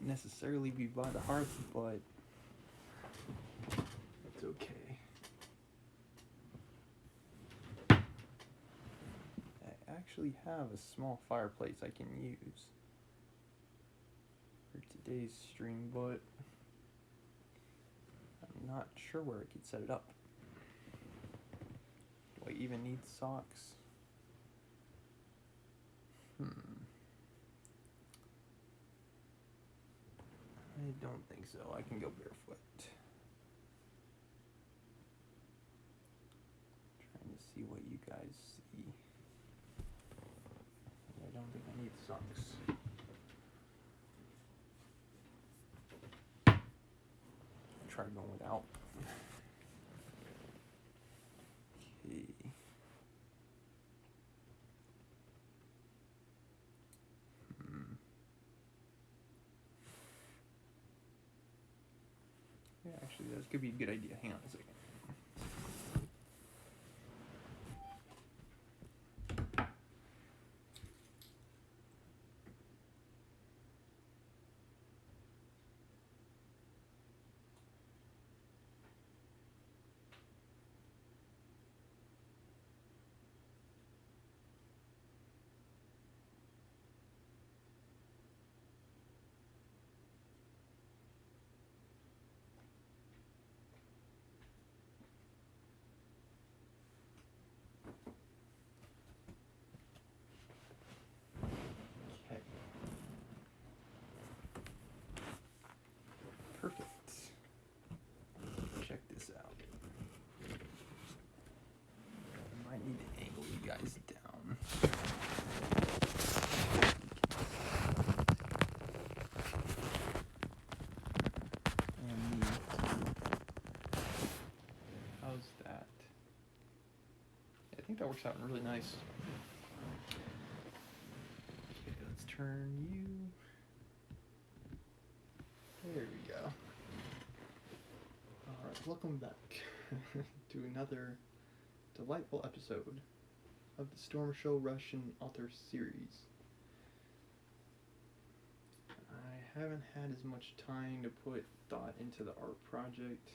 necessarily be by the hearth, but it's okay. I actually have a small fireplace I can use for today's stream, but I'm not sure where I could set it up. Do I even need socks? I don't think so. I can go barefoot. Trying to see what you guys see. I don't think I need socks. I'll try going without. Okay. Yeah, actually, that could be a good idea. Hang on a second. Okay. Perfect. Check this out. I might need to angle you guys down. And how's that? I think that works out really nice. Okay, let's turn you. There we go. Alright, welcome back to another delightful episode of the Storm Show Russian Author series. I haven't had as much time to put thought into the art project.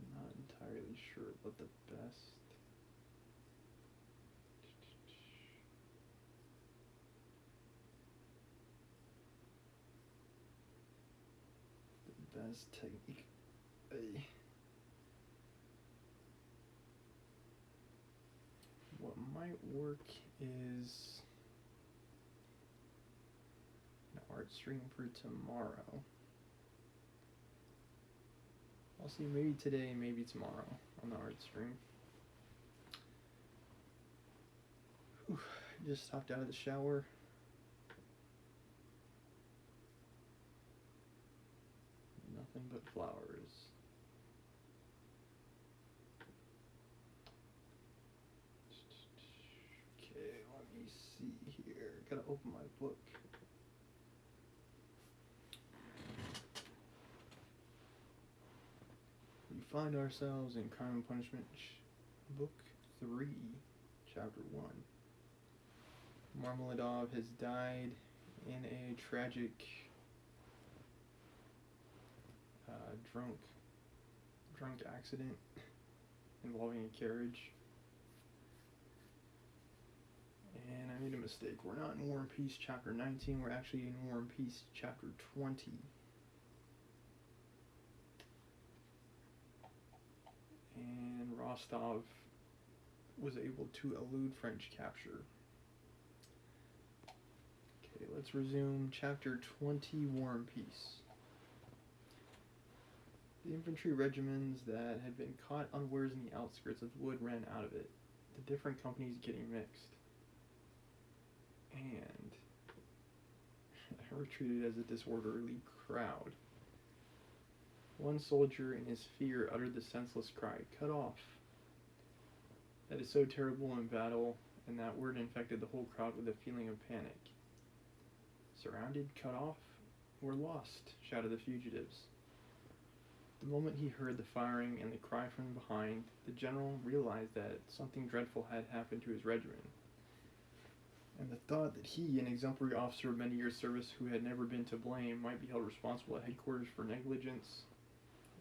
I'm not entirely sure what the best technique. What might work is an art stream for tomorrow. I'll see, maybe today, maybe tomorrow on the art stream. Whew, just hopped out of the shower. Nothing but flowers. Okay, let me see here. Gotta open my book. We find ourselves in Crime and Punishment, Book 3, Chapter 1. Marmeladov has died in a tragic drunk accident involving a carriage. And I made a mistake. We're not in War and Peace Chapter 19, we're actually in War and Peace Chapter 20. And Rostov was able to elude French capture. Okay, let's resume Chapter 20, War and Peace. The infantry regiments that had been caught unawares in the outskirts of the wood ran out of it, the different companies getting mixed, and retreated as a disorderly crowd. One soldier in his fear uttered the senseless cry, "Cut off!" That is so terrible in battle, and that word infected the whole crowd with a feeling of panic. Surrounded, cut off, we're lost, shouted the fugitives. The moment he heard the firing and the cry from behind, the general realized that something dreadful had happened to his regiment, and the thought that he, an exemplary officer of many years' service who had never been to blame, might be held responsible at headquarters for negligence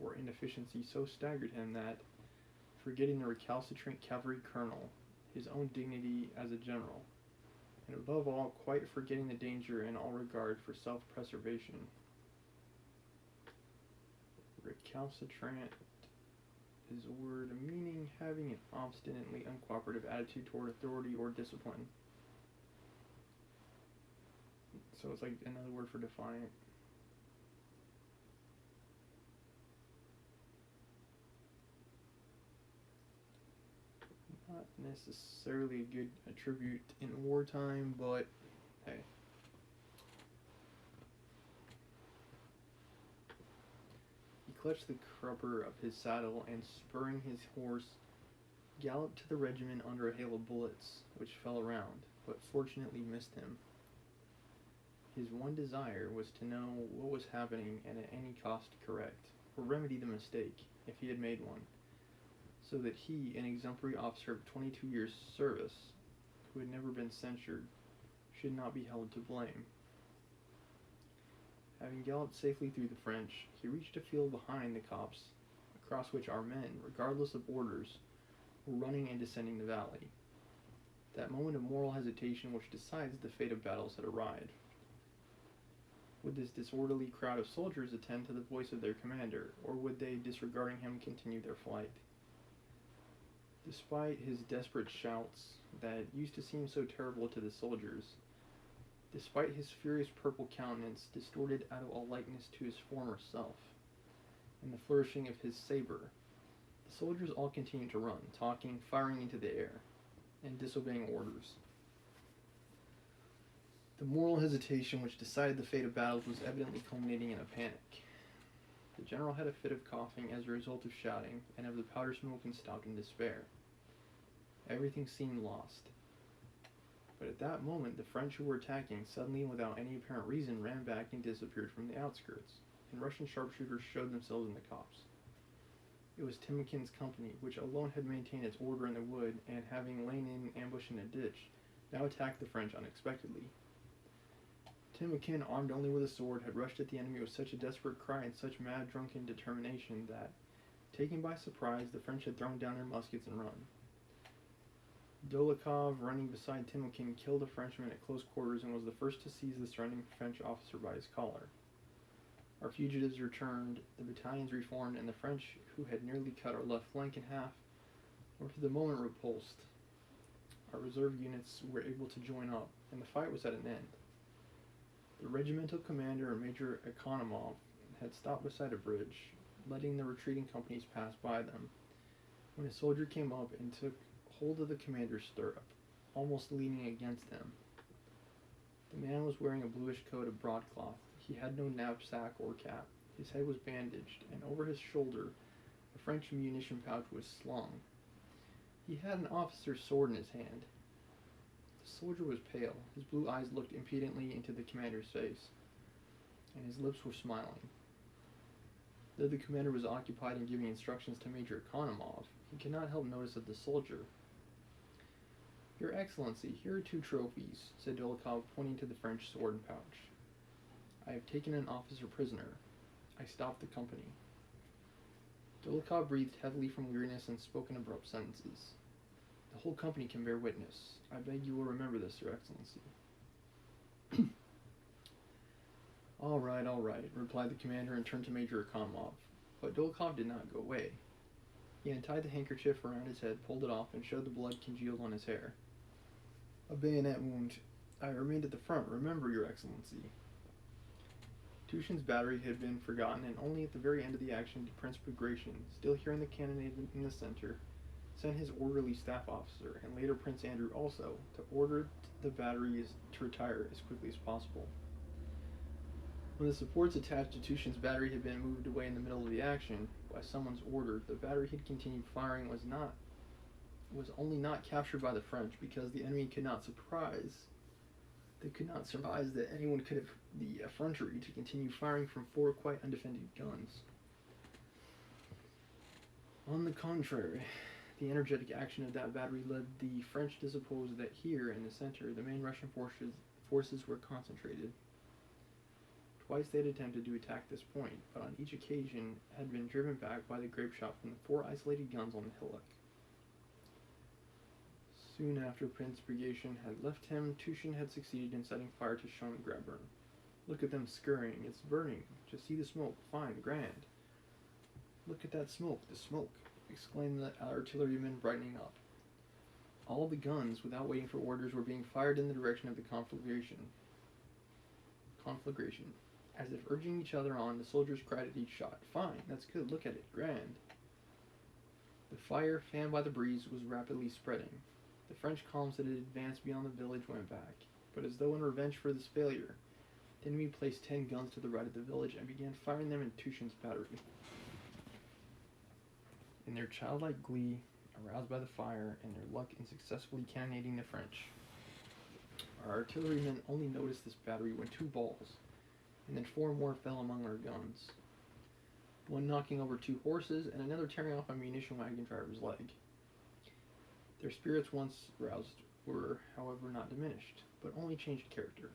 or inefficiency so staggered him that, forgetting the recalcitrant cavalry colonel, his own dignity as a general, and above all, quite forgetting the danger in all regard for self-preservation. Recalcitrant is a word meaning having an obstinately uncooperative attitude toward authority or discipline. So it's like another word for defiant. Not necessarily a good attribute in wartime, but hey. He clutched the crupper of his saddle and, spurring his horse, galloped to the regiment under a hail of bullets, which fell around, but fortunately missed him. His one desire was to know what was happening and at any cost correct, or remedy the mistake, if he had made one, so that he, an exemplary officer of 22 years' service, who had never been censured, should not be held to blame. Having galloped safely through the French, he reached a field behind the copse, across which our men, regardless of orders, were running and descending the valley. That moment of moral hesitation which decides the fate of battles had arrived. Would this disorderly crowd of soldiers attend to the voice of their commander, or would they, disregarding him, continue their flight? Despite his desperate shouts that used to seem so terrible to the soldiers, despite his furious purple countenance distorted out of all likeness to his former self, and the flourishing of his saber, the soldiers all continued to run, talking, firing into the air, and disobeying orders. The moral hesitation which decided the fate of battles was evidently culminating in a panic. The general had a fit of coughing as a result of shouting, and of the powder smoke and stopped in despair. Everything seemed lost. But at that moment, the French who were attacking suddenly and without any apparent reason ran back and disappeared from the outskirts, and Russian sharpshooters showed themselves in the copse. It was Timokhin's company, which alone had maintained its order in the wood, and having lain in ambush in a ditch, now attacked the French unexpectedly. Timokhin, armed only with a sword, had rushed at the enemy with such a desperate cry and such mad, drunken determination that, taken by surprise, the French had thrown down their muskets and run. Dólokhov, running beside Timokhin, killed a Frenchman at close quarters and was the first to seize the surrendering French officer by his collar. Our fugitives returned, the battalions reformed, and the French, who had nearly cut our left flank in half, were for the moment repulsed. Our reserve units were able to join up, and the fight was at an end. The regimental commander, Major Economov, had stopped beside a bridge, letting the retreating companies pass by them, when a soldier came up and took hold of the commander's stirrup, almost leaning against him. The man was wearing a bluish coat of broadcloth. He had no knapsack or cap. His head was bandaged, and over his shoulder a French munition pouch was slung. He had an officer's sword in his hand. The soldier was pale. His blue eyes looked impudently into the commander's face, and his lips were smiling. Though the commander was occupied in giving instructions to Major Economov, he could not help notice of the soldier. "Your Excellency, here are 2 trophies," said Dólokhov, pointing to the French sword and pouch. "I have taken an officer prisoner. I stopped the company." Dólokhov breathed heavily from weariness and spoke in abrupt sentences. "The whole company can bear witness. I beg you will remember this, Your Excellency." All right, replied the commander and turned to Major Economov. But Dólokhov did not go away. He untied the handkerchief around his head, pulled it off, and showed the blood congealed on his hair. "A bayonet wound. I remained at the front, remember, Your Excellency." Tushin's battery had been forgotten, and only at the very end of the action did Prince Bagration, still hearing the cannonade in the center, send his orderly staff officer, and later Prince Andrew also, to order the batteries to retire as quickly as possible. When the supports attached to Tushin's battery had been moved away in the middle of the action, by someone's order, the battery had continued firing was only not captured by the French because the enemy could not surprise that anyone could have the effrontery to continue firing from 4 quite undefended guns. On the contrary, the energetic action of that battery led the French to suppose that here in the center the main Russian forces were concentrated. Twice they had attempted to attack this point, but on each occasion had been driven back by the grape shot from the 4 isolated guns on the hillock. Soon after Prince Bagration had left him, Tushin had succeeded in setting fire to Schöngrabern. "Look at them scurrying, it's burning. Just see the smoke, fine, grand." "Look at that smoke, the smoke," exclaimed the artilleryman, brightening up. All the guns, without waiting for orders, were being fired in the direction of the conflagration. As if urging each other on, the soldiers cried at each shot, "Fine, that's good, look at it, grand." The fire, fanned by the breeze, was rapidly spreading. The French columns that had advanced beyond the village went back, but as though in revenge for this failure, the enemy placed 10 guns to the right of the village and began firing them in Tushin's battery. In their childlike glee, aroused by the fire and their luck in successfully cannonading the French, our artillerymen only noticed this battery when 2 balls, and then 4 more fell among our guns, one knocking over 2 horses and another tearing off a munition wagon driver's leg. Their spirits, once roused, were, however, not diminished, but only changed character.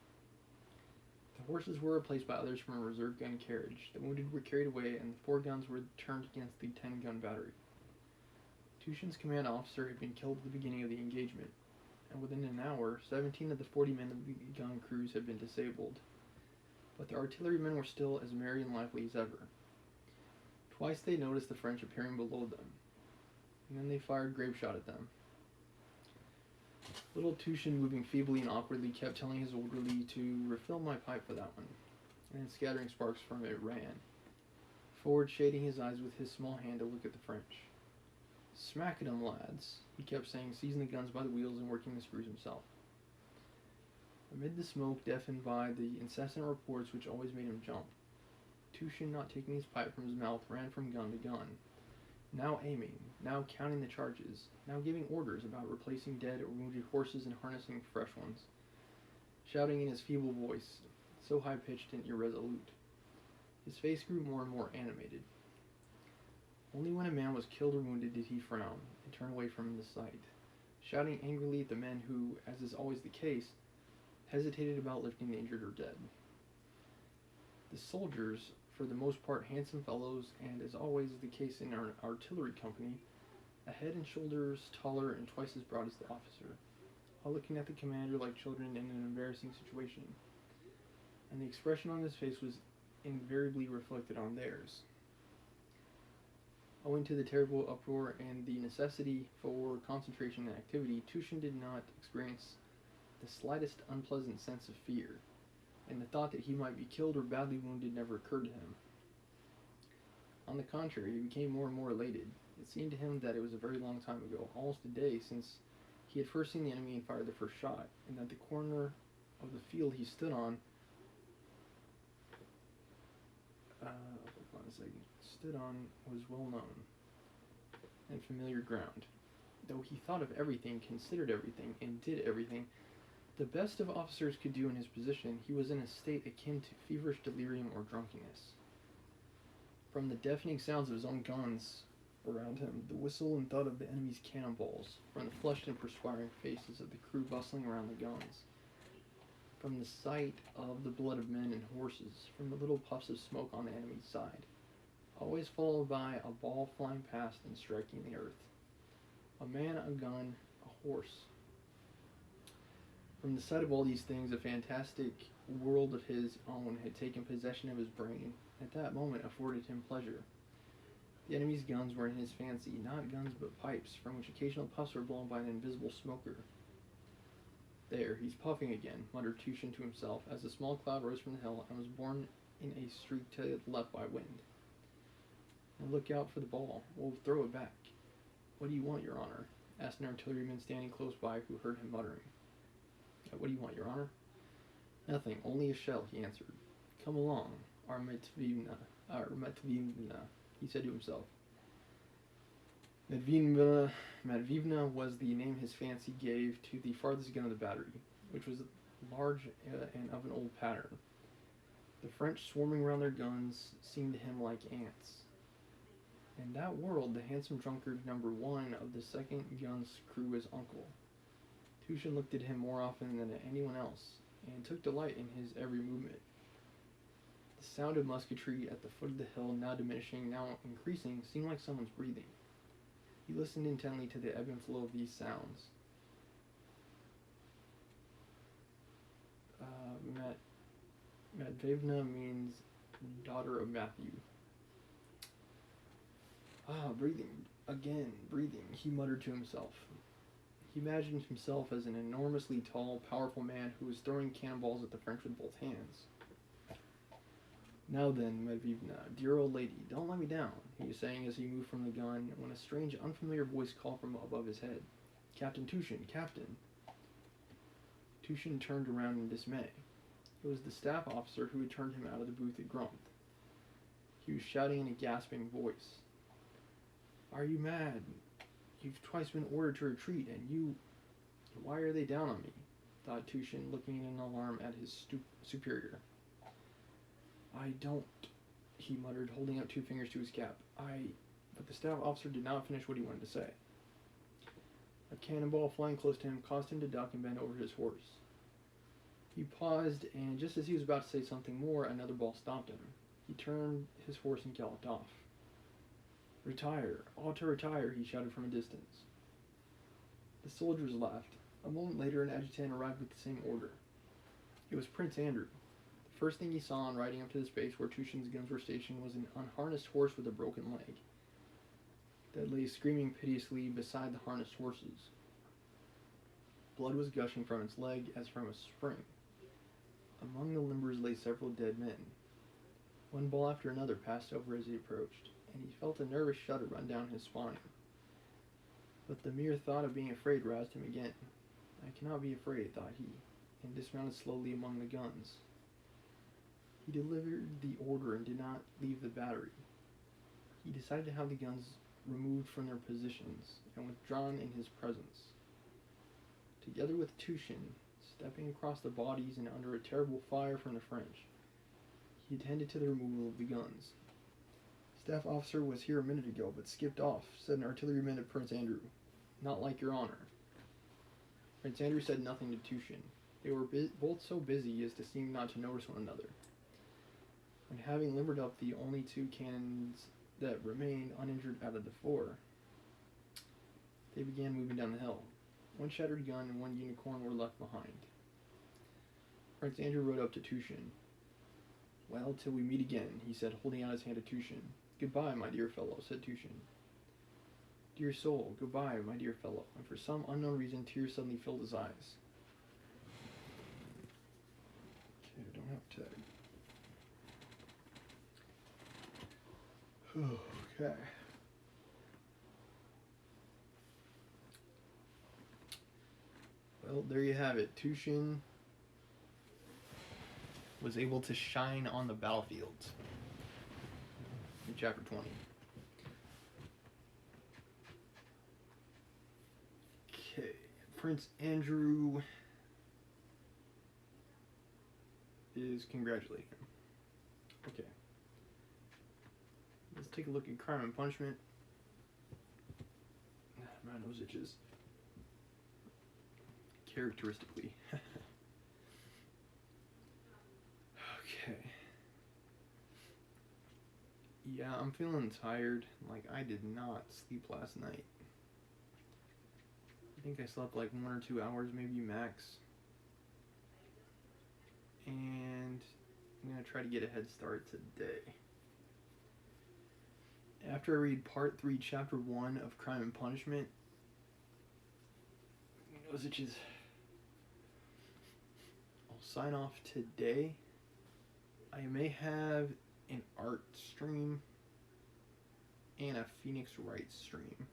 The horses were replaced by others from a reserve gun carriage, the wounded were carried away, and the 4 guns were turned against the 10-gun battery. Tushin's command officer had been killed at the beginning of the engagement, and within an hour, 17 of the 40 men of the gun crews had been disabled. But the artillerymen were still as merry and lively as ever. Twice they noticed the French appearing below them, and then they fired grape shot at them. Little Tushin, moving feebly and awkwardly, kept telling his orderly to refill my pipe for that one, and scattering sparks from it ran, forward shading his eyes with his small hand to look at the French. "Smack at 'em, lads," he kept saying, seizing the guns by the wheels and working the screws himself. Amid the smoke, deafened by the incessant reports which always made him jump, Tushin, not taking his pipe from his mouth, ran from gun to gun, now aiming, now counting the charges, now giving orders about replacing dead or wounded horses and harnessing fresh ones, shouting in his feeble voice, so high-pitched and irresolute. His face grew more and more animated. Only when a man was killed or wounded did he frown and turn away from the sight, shouting angrily at the men who, as is always the case, hesitated about lifting the injured or dead. The soldiers, for the most part handsome fellows, and as always is the case in our artillery company, a head and shoulders taller and twice as broad as the officer, all looking at the commander like children in an embarrassing situation, and the expression on his face was invariably reflected on theirs. Owing to the terrible uproar and the necessity for concentration and activity, Tushin did not experience the slightest unpleasant sense of fear, and the thought that he might be killed or badly wounded never occurred to him. On the contrary, he became more and more elated. It seemed to him that it was a very long time ago, almost a day, since he had first seen the enemy and fired the first shot, and that the corner of the field he stood on was well known and familiar ground. Though he thought of everything, considered everything, and did everything the best of officers could do in his position, he was in a state akin to feverish delirium or drunkenness. From the deafening sounds of his own guns around him, the whistle and thud of the enemy's cannonballs, from the flushed and perspiring faces of the crew bustling around the guns, from the sight of the blood of men and horses, from the little puffs of smoke on the enemy's side, always followed by a ball flying past and striking the earth. A man, a gun, a horse. From the sight of all these things, a fantastic world of his own had taken possession of his brain, and at that moment afforded him pleasure. The enemy's guns were in his fancy, not guns but pipes, from which occasional puffs were blown by an invisible smoker. "There, he's puffing again," muttered Tushin to himself, as a small cloud rose from the hill and was borne in a streak to the left by wind. "Now look out for the ball. We'll throw it back." "What do you want, Your Honor?" asked an artilleryman standing close by, who heard him muttering. "What do you want, Your Honor?" "Nothing, only a shell," he answered. "Come along, our Matveyevna," he said to himself. Matveyevna was the name his fancy gave to the farthest gun of the battery, which was large and of an old pattern. The French swarming round their guns seemed to him like ants, In that world, the handsome drunkard number one of the second gun's crew was Uncle. Tushin looked at him more often than at anyone else, and took delight in his every movement. The sound of musketry at the foot of the hill, now diminishing, now increasing, seemed like someone's breathing. He listened intently to the ebb and flow of these sounds. Matveyevna means daughter of Matthew. Breathing. Again, breathing, he muttered to himself. He imagined himself as an enormously tall, powerful man who was throwing cannonballs at the French with both hands. Now then, Matveyevna, dear old lady, don't let me down, he was saying as he moved from the gun, when a strange, unfamiliar voice called from above his head. Captain Tushin, Captain. Tushin turned around in dismay. It was the staff officer who had turned him out of the booth at Grumpf. He was shouting in a gasping voice. Are you mad? You've twice been ordered to retreat, and you... Why are they down on me? Thought Tushin, looking in alarm at his superior. I don't... he muttered, holding up 2 fingers to his cap. But the staff officer did not finish what he wanted to say. A cannonball flying close to him caused him to duck and bend over his horse. He paused, and just as he was about to say something more, another ball stopped him. He turned his horse and galloped off. Retire! All to retire! He shouted from a distance. The soldiers laughed. A moment later, an adjutant arrived with the same order. It was Prince Andrew. The first thing he saw on riding up to the space where Tushin's guns were stationed was an unharnessed horse with a broken leg that lay screaming piteously beside the harnessed horses. Blood was gushing from its leg as from a spring. Among the limbers lay several dead men. One ball after another passed over as he approached, and he felt a nervous shudder run down his spine. But the mere thought of being afraid roused him again. I cannot be afraid, thought he, and dismounted slowly among the guns. He delivered the order and did not leave the battery. He decided to have the guns removed from their positions and withdrawn in his presence. Together with Tushin, stepping across the bodies and under a terrible fire from the French, he attended to the removal of the guns. Staff officer was here a minute ago, but skipped off, said an artilleryman to Prince Andrew. Not like your honor. Prince Andrew said nothing to Tushin. They were both so busy as to seem not to notice one another. When having limbered up the only 2 cannons that remained uninjured out of the 4, they began moving down the hill. 1 shattered gun and 1 unicorn were left behind. Prince Andrew rode up to Tushin. Well, till we meet again, he said, holding out his hand to Tushin. Goodbye, my dear fellow, said Tushin. Dear soul, goodbye, my dear fellow. And for some unknown reason, tears suddenly filled his eyes. Okay, I don't have tag. Okay. Well, there you have it. Tushin was able to shine on the battlefield in chapter 20. Okay, Prince Andrew is congratulating him. Okay. Let's take a look at Crime and Punishment. My nose itches. Characteristically. Okay. Yeah, I'm feeling tired. Like, I did not sleep last night. I think I slept like 1 or 2 hours, maybe max. And I'm going to try to get a head start today. After I read part 3, chapter 1 of Crime and Punishment, nose itches. I'll sign off today. I may have an art stream and a Phoenix Wright stream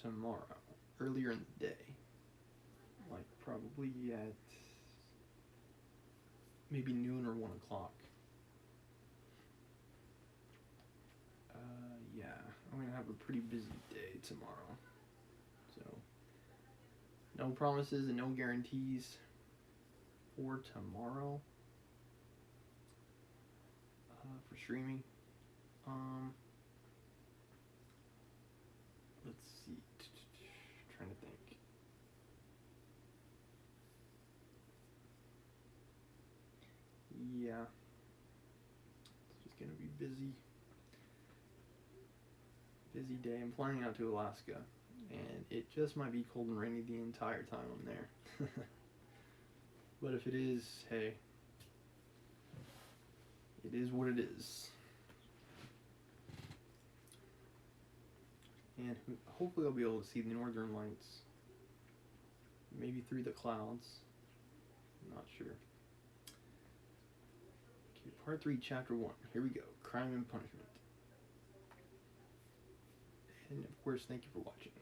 tomorrow, earlier in the day. Like probably at maybe noon or 1 o'clock. Yeah, I'm going to have a pretty busy day tomorrow. So, no promises and no guarantees for tomorrow for streaming. busy day. I'm flying out to Alaska, and it just might be cold and rainy the entire time I'm there. But if it is, hey, it is what it is. And hopefully I'll be able to see the northern lights. Maybe through the clouds. I'm not sure. Okay, part 3, chapter 1. Here we go. Crime and punishment. And of course, thank you for watching.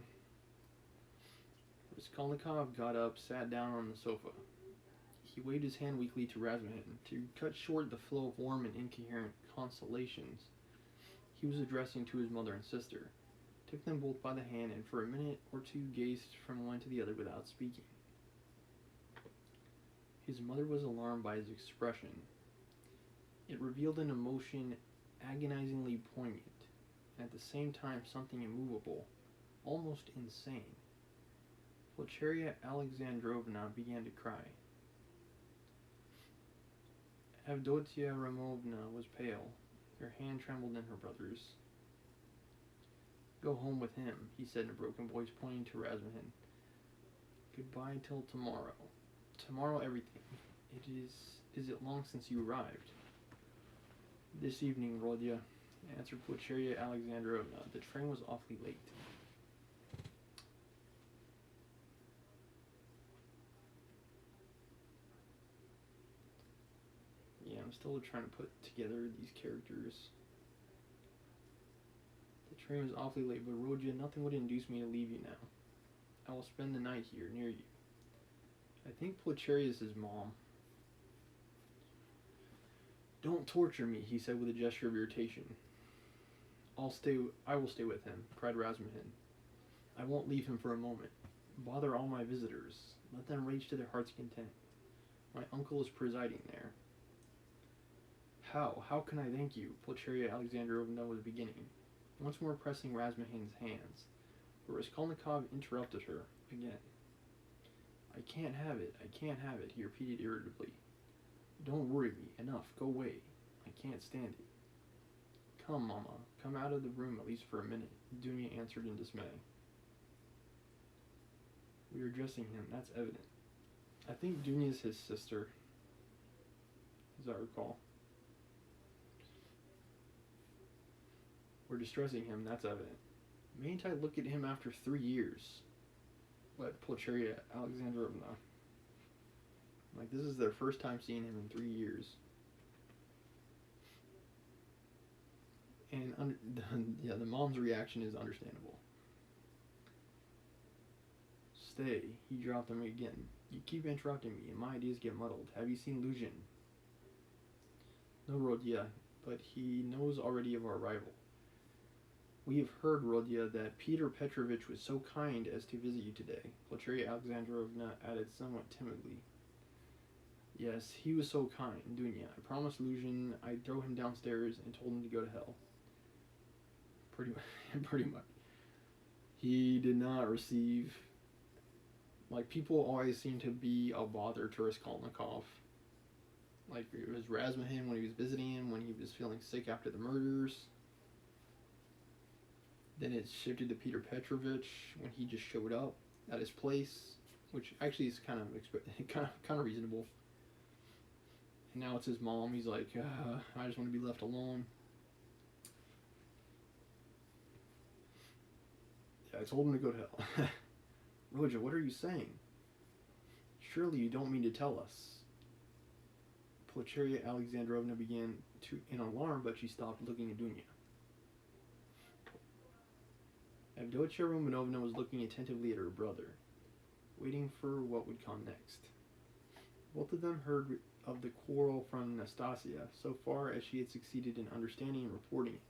Raskolnikov got up, sat down on the sofa. He waved his hand weakly to Razumhin. To cut short the flow of warm and incoherent consolations he was addressing to his mother and sister, took them both by the hand, and for a minute or two gazed from one to the other without speaking. His mother was alarmed by his expression. It revealed an emotion agonizingly poignant, and at the same time something immovable, almost insane. Pulcheria Alexandrovna began to cry. Avdotia Romovna was pale. Her hand trembled in her brother's. "Go home with him," he said in a broken voice, pointing to Razumhin. "Goodbye till tomorrow. Tomorrow everything. Is it long since you arrived?" "This evening, Rodya," answered Pulcheria Alexandrovna. "The train was awfully late." Yeah, I'm still trying to put together these characters. "The train was awfully late, but Rodya, nothing would induce me to leave you now. I will spend the night here, near you." I think Pulcheria is his mom. "Don't torture me," he said with a gesture of irritation. I will stay with him," cried Razumhin. "I won't leave him for a moment. Bother all my visitors. Let them rage to their heart's content. My uncle is presiding there." How can I thank you?" Pulcheria Alexandrovna was beginning, once more pressing Razumhin's hands, but Raskolnikov interrupted her again. I can't have it, he repeated irritably. "Don't worry me. Enough. Go away. I can't stand it." "Come, Mama. Come out of the room at least for a minute," Dunya answered in dismay. "We are dressing him, that's evident." I think Dunya's his sister, as I recall. "We're distressing him, that's evident." "Mayn't I look at him after 3 years?" But Pulcheria Alexandrovna. Like, this is their first time seeing him in 3 years. And the mom's reaction is understandable. "Stay," he dropped them again. "You keep interrupting me, and my ideas get muddled. Have you seen Luzhin?" "No, Rodya, but he knows already of our arrival." "We have heard, Rodya, that Peter Petrovich was so kind as to visit you today," Pulcheria Alexandrovna added somewhat timidly. "Yes, he was so kind, Dunya. I promised Luzhin I'd throw him downstairs and told him to go to hell." Pretty much. He did not receive... Like, people always seem to be a bother to Raskolnikov. Like, it was Razumhin when he was visiting him, when he was feeling sick after the murders. Then it shifted to Peter Petrovich when he just showed up at his place, which actually is kind of reasonable. And now it's his mom. He's like, I just want to be left alone. Yeah, I told him to go to hell. "Rodya, what are you saying? Surely you don't mean to tell us." Pulcheria Alexandrovna began in alarm, but she stopped, looking at Dunya. Avdotia Romanovna was looking attentively at her brother, waiting for what would come next. Both of them heard of the quarrel from Nastasia, so far as she had succeeded in understanding and reporting it,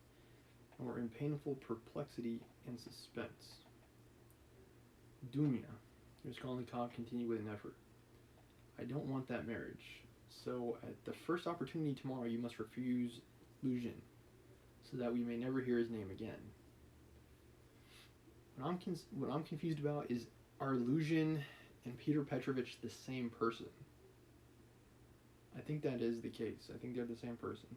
and were in painful perplexity and suspense. "Dunya," Raskolnikov continued with an effort, "I don't want that marriage, so at the first opportunity tomorrow you must refuse Luzhin, so that we may never hear his name again." What I'm confused about is, are Luzhin and Peter Petrovich the same person? I think that is the case. I think they're the same person.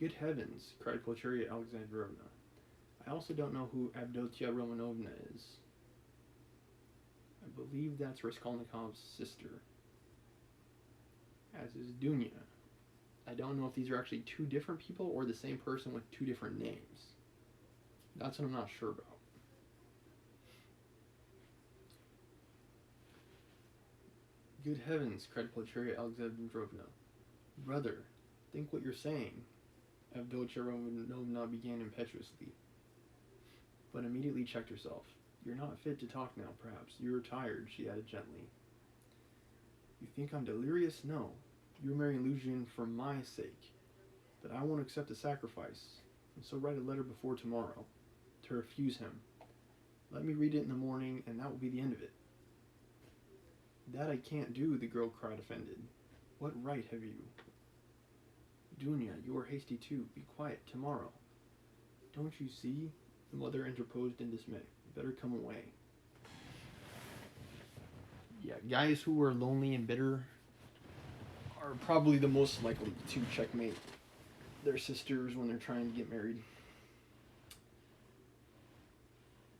Good heavens, cried Pulcheria Alexandrovna. I also don't know who Avdotia Romanovna is. I believe that's Raskolnikov's sister, as is Dunya. I don't know if these are actually two different people or the same person with two different names. That's what I'm not sure about. Good heavens, cried Pulcheria Alexandrovna. Brother, think what you're saying. Avdotia Romanovna began impetuously, but immediately checked herself. You're not fit to talk now, perhaps. You're tired, she added gently. You think I'm delirious? No. You're marrying Luzhin for my sake. But I won't accept a sacrifice, and so write a letter before tomorrow, to refuse him. Let me read it in the morning, and that will be the end of it. That I can't do, the girl cried, offended. What right have you? Dunya, you are hasty too. Be quiet. Tomorrow. Don't you see? The mother interposed in dismay. Better come away. Yeah, guys who are lonely and bitter are probably the most likely to checkmate their sisters when they're trying to get married.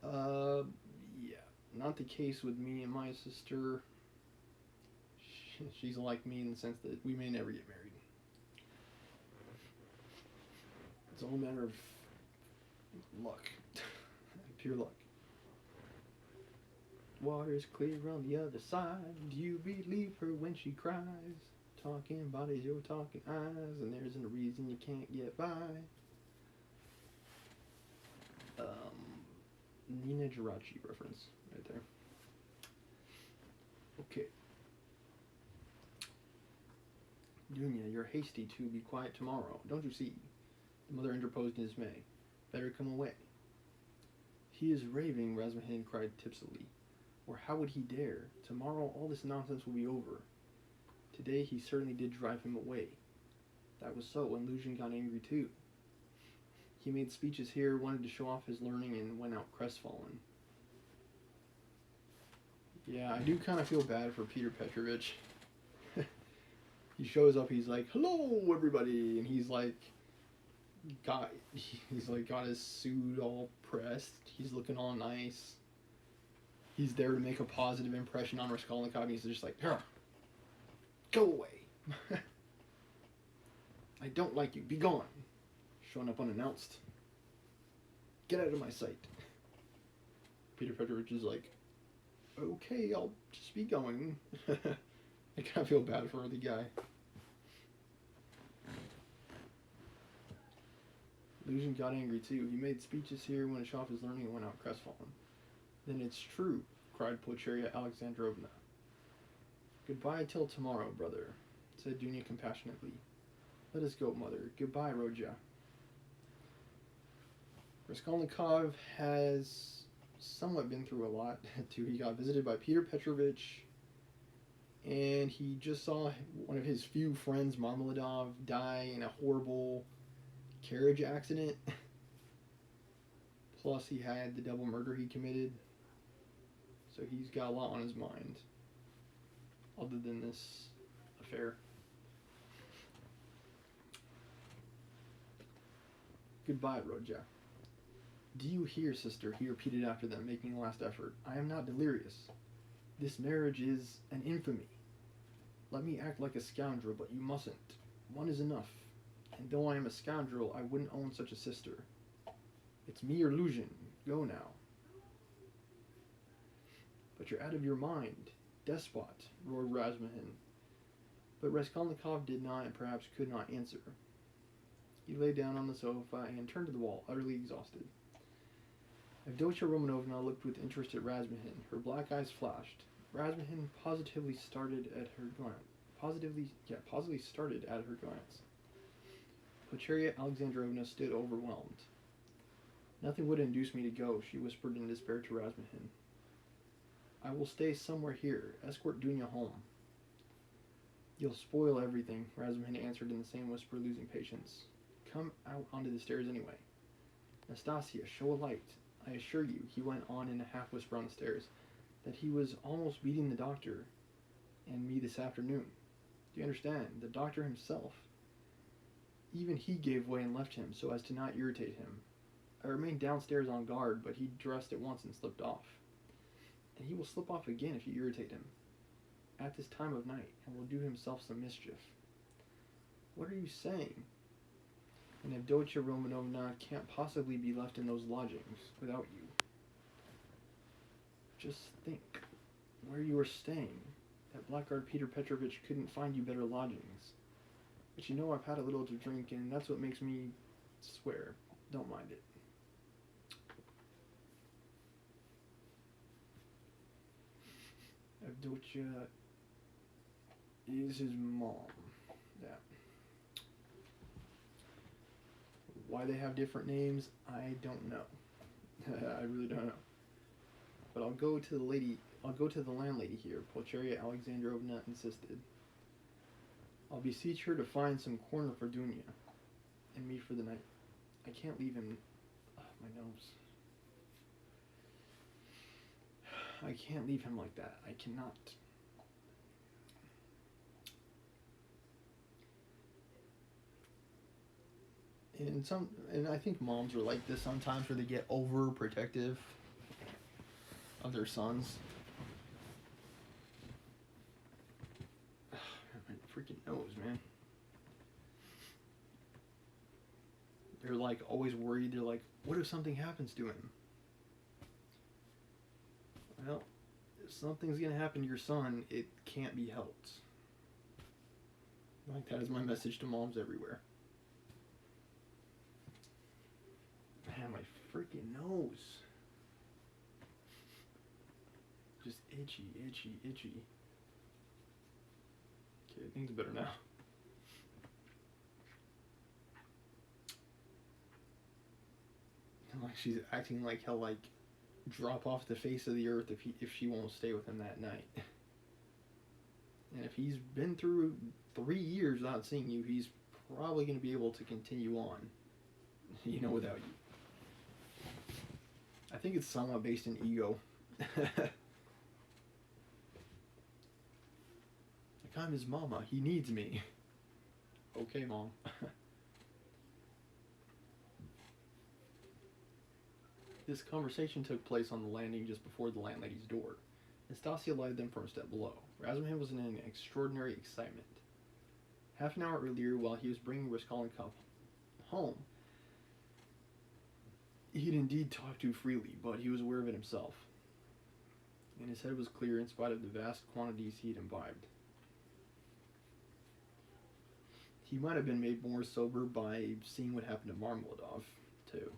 Yeah, not the case with me and my sister. She's like me in the sense that we may never get married. It's all a matter of luck. Pure luck. Water's clear on the other side. Do you believe her when she cries? Talking bodies, you're talking eyes, and there isn't a reason you can't get by. Nina Geraci reference right there. Okay. Dunya, you're hasty too. Be quiet tomorrow. Don't you see? The mother interposed in dismay. Better come away. He is raving, Razmahin cried tipsily. Or how would he dare? Tomorrow all this nonsense will be over. Today he certainly did drive him away. That was so, and Luzhin got angry too. He made speeches here, wanted to show off his learning, and went out crestfallen. Yeah, I do kind of feel bad for Peter Petrovich. He shows up, he's like, hello everybody, and he's like got his suit all pressed, he's looking all nice. He's there to make a positive impression on Raskolnikov, and he's just like, go away. I don't like you, be gone. Showing up unannounced. Get out of my sight. Peter Petrovich is like, okay, I'll just be going. I kind of feel bad for the guy. Luzhin got angry too. He made speeches here, went to show off his learning, and went out crestfallen. Then it's true, cried Pulcheria Alexandrovna. Goodbye till tomorrow, brother, said Dunya compassionately. Let us go, mother. Goodbye, Rodya. Raskolnikov has somewhat been through a lot, too. He got visited by Peter Petrovich, and he just saw one of his few friends, Marmeladov, die in a horrible carriage accident. Plus, he had the double murder he committed. So he's got a lot on his mind, other than this affair. Goodbye, Rodya. Do you hear, sister? He repeated after them, making a last effort. I am not delirious. This marriage is an infamy. Let me act like a scoundrel, but you mustn't. One is enough. And though I am a scoundrel, I wouldn't own such a sister. It's me or Luzhin. Go now. But you're out of your mind. Despot, roared Razmahin. But Raskolnikov did not and perhaps could not answer. He lay down on the sofa and turned to the wall, utterly exhausted. Avdotia Romanovna looked with interest at Razmahin. Her black eyes flashed. Razmahin positively started at her glance. Positively started at her glance. Pulcheria Alexandrovna stood overwhelmed. Nothing would induce me to go, she whispered in despair to Razmahin. I will stay somewhere here. Escort Dunya home. You'll spoil everything, Razmahin answered in the same whisper, losing patience. Come out onto the stairs anyway. Nastasia, show a light. I assure you, he went on in a half-whisper on the stairs, that he was almost beating the doctor and me this afternoon. Do you understand? The doctor himself. Even he gave way and left him so as to not irritate him. I remained downstairs on guard, but he dressed at once and slipped off. And he will slip off again if you irritate him, at this time of night, and will do himself some mischief. What are you saying? And Avdotya Romanovna can't possibly be left in those lodgings without you. Just think where you are staying. That blackguard Peter Petrovich couldn't find you better lodgings. But you know I've had a little to drink, and that's what makes me swear. Don't mind it. Avdotya is his mom. Yeah. Why they have different names, I don't know. I really don't know. But I'll go to the landlady here, Pulcheria Alexandrovna insisted. I'll beseech her to find some corner for Dunya and me for the night. I can't leave him. My nose. I can't leave him like that. I cannot. And I think moms are like this sometimes, where they get overprotective of their sons. My freaking nose, man. They're like always worried. They're like, what if something happens to him? Well, if something's gonna happen to your son, it can't be helped. Like, that is my message to moms everywhere. Man, my freaking nose. Just itchy, itchy, itchy. Okay, things are better now. Like, she's acting like he'll like drop off the face of the earth if she won't stay with him that night. And if he's been through 3 years without seeing you, he's probably going to be able to continue on, without you. I think it's somewhat based in ego. Like, I'm his mama. He needs me. Okay, Mom. This conversation took place on the landing just before the landlady's door. Nastasia lighted them from a step below. Razumhin was in an extraordinary excitement. Half an hour earlier, while he was bringing Raskolnikov home, he had indeed talked too freely, but he was aware of it himself, and his head was clear in spite of the vast quantities he had imbibed. He might have been made more sober by seeing what happened to Marmeladov, too.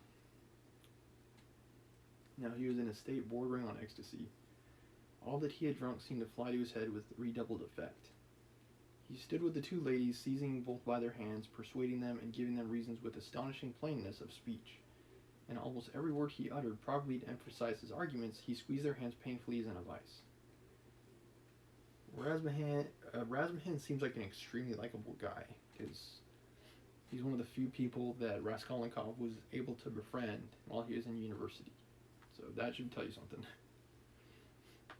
Now he was in a state bordering on ecstasy. All that he had drunk seemed to fly to his head with redoubled effect. He stood with the two ladies, seizing both by their hands, persuading them and giving them reasons with astonishing plainness of speech. And almost every word he uttered, probably to emphasize his arguments, he squeezed their hands painfully as in a vice. Razumhin seems like an extremely likable guy, because he's one of the few people that Raskolnikov was able to befriend while he was in university. So that should tell you something.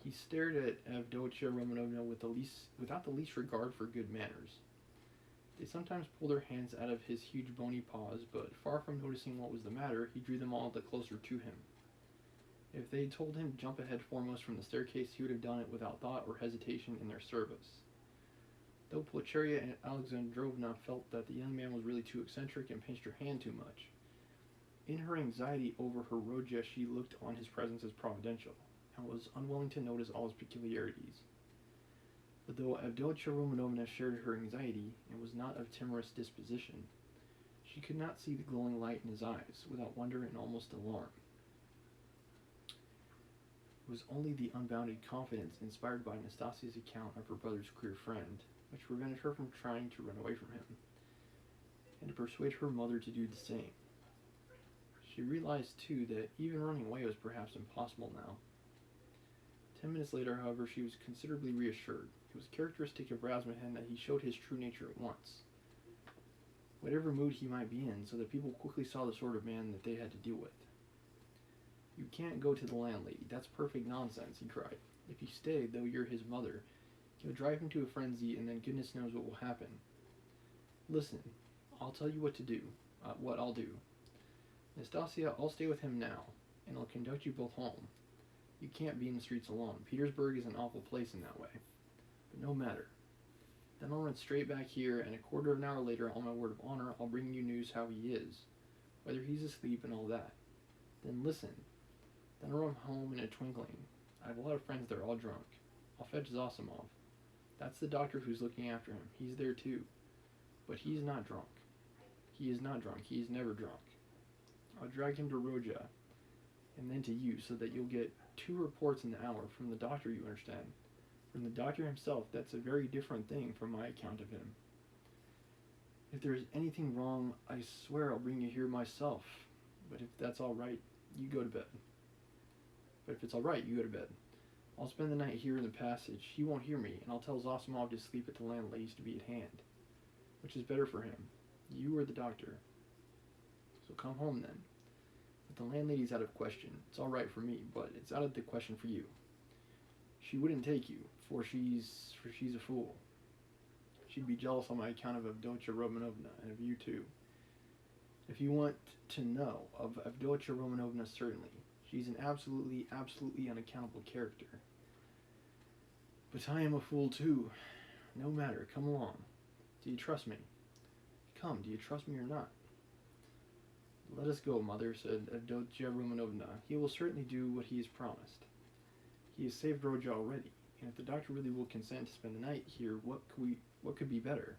He stared at Avdotya Romanovna without the least regard for good manners. They sometimes pulled their hands out of his huge bony paws, but far from noticing what was the matter, he drew them all the closer to him. If they had told him to jump ahead foremost from the staircase, he would have done it without thought or hesitation in their service. Though Pulcheria Alexandrovna felt that the young man was really too eccentric and pinched her hand too much. In her anxiety over her Rodya, she looked on his presence as providential, and was unwilling to notice all his peculiarities. But though Avdotya Romanovna shared her anxiety, and was not of timorous disposition, she could not see the glowing light in his eyes, without wonder and almost alarm. It was only the unbounded confidence inspired by Nastasia's account of her brother's queer friend, which prevented her from trying to run away from him, and to persuade her mother to do the same. She realized, too, that even running away was perhaps impossible now. 10 minutes later, however, she was considerably reassured. It was characteristic of Razumhin that he showed his true nature at once, whatever mood he might be in, so that people quickly saw the sort of man that they had to deal with. "You can't go to the landlady. That's perfect nonsense," he cried. "If you stay, though you're his mother, he'll drive him to a frenzy, and then goodness knows what will happen. Listen, I'll tell you what to do. What I'll do. Nastasia, I'll stay with him now, and I'll conduct you both home. You can't be in the streets alone. Petersburg is an awful place in that way. But no matter. Then I'll run straight back here, and a quarter of an hour later, on my word of honor, I'll bring you news how he is, whether he's asleep and all that. Then listen. Then I'll run home in a twinkling. I have a lot of friends there, all drunk. I'll fetch Zosimov. That's the doctor who's looking after him. He's there too. But he's not drunk. He is not drunk. He is never drunk. I'll drag him to Roja, and then to you, so that you'll get 2 reports in the hour from the doctor, you understand. From the doctor himself, that's a very different thing from my account of him. If there is anything wrong, I swear I'll bring you here myself. But if that's all right, you go to bed. But if it's all right, you go to bed. I'll spend the night here in the passage. He won't hear me, and I'll tell Zosimov to sleep at the landlady's to be at hand. Which is better for him, you or the doctor. So come home then. But the landlady's out of question. It's all right for me, but it's out of the question for you. She wouldn't take you, for she's a fool. She'd be jealous on my account of Avdotya Romanovna, and of you too. If you want to know, of Avdotya Romanovna, certainly. She's an absolutely unaccountable character. But I am a fool too. No matter, come along. Do you trust me? Come, do you trust me or not? Let us go, mother, said Avdotya Romanovna. He will certainly do what he has promised. He has saved Roja already, and if the doctor really will consent to spend the night here, what could be better?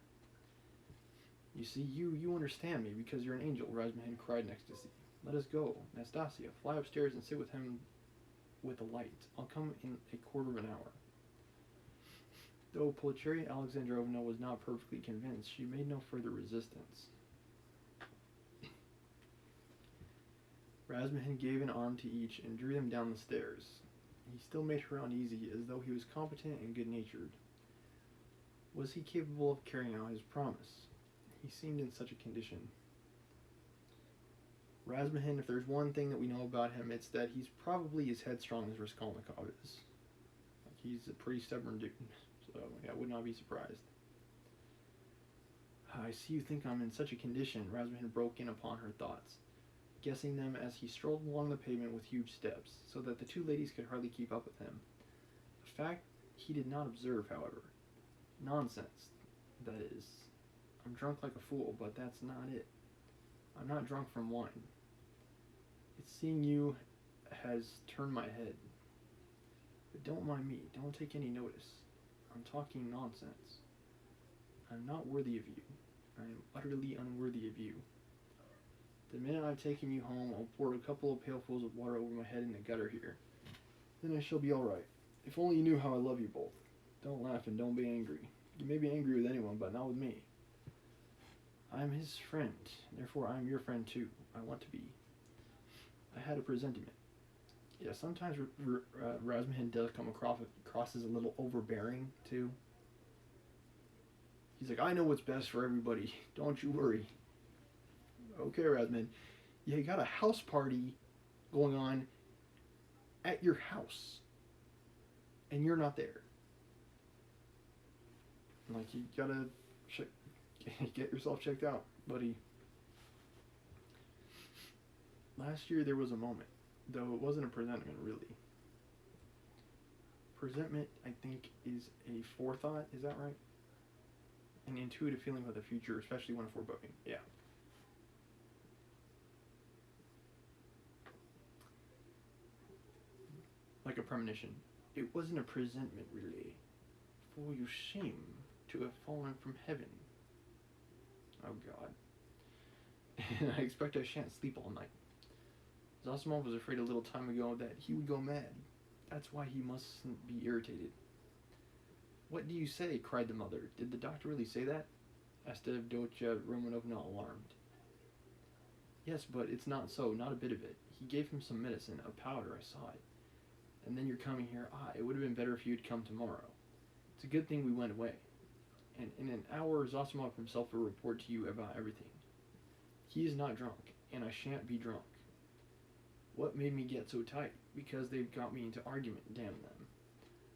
You see, you understand me, because you're an angel, Razmahin cried in ecstasy. Let us go. Nastasia, fly upstairs and sit with him with a light. I'll come in a quarter of an hour. Though Pulcheria Alexandrovna was not perfectly convinced, she made no further resistance. Razmahin gave an arm to each and drew them down the stairs. He still made her uneasy, as though he was competent and good-natured. Was he capable of carrying out his promise? He seemed in such a condition. Razmahin, if there's one thing that we know about him, it's that he's probably as headstrong as Raskolnikov is. Like, he's a pretty stubborn dude, so yeah, I would not be surprised. I see you think I'm in such a condition, Razmahin broke in upon her thoughts, guessing them as he strolled along the pavement with huge steps, so that the 2 ladies could hardly keep up with him. A fact he did not observe, however. Nonsense, that is. I'm drunk like a fool, but that's not it. I'm not drunk from wine. It's seeing you has turned my head. But don't mind me, don't take any notice. I'm talking nonsense. I'm not worthy of you. I am utterly unworthy of you. The minute I've taken you home, I'll pour a couple of pailfuls of water over my head in the gutter here. Then I shall be all right. If only you knew how I love you both. Don't laugh and don't be angry. You may be angry with anyone, but not with me. I am his friend, therefore I am your friend too. I want to be. I had a presentiment. Yeah, sometimes Razmahin does come across as a little overbearing too. He's like, I know what's best for everybody. Don't you worry. Okay, Razmahin, you got a house party going on at your house, and you're not there. Like, you gotta get yourself checked out, buddy. Last year there was a moment, though it wasn't a presentiment, really. Presentiment, I think, is a forethought, is that right? An intuitive feeling of the future, especially when foreboding, yeah. Like a premonition. It wasn't a presentiment, really. For you seem to have fallen from heaven. Oh, God. I expect I shan't sleep all night. Zosimov was afraid a little time ago that he would go mad. That's why he mustn't be irritated. What do you say? Cried the mother. Did the doctor really say that? Asked Avdotya Romanovna, alarmed. Yes, but it's not so, not a bit of it. He gave him some medicine, a powder, I saw it. And then you're coming here. It would have been better if you'd come tomorrow. It's a good thing we went away. And in an hour, Zosimov himself will report to you about everything. He is not drunk, and I shan't be drunk. What made me get so tight? Because they've got me into argument, damn them.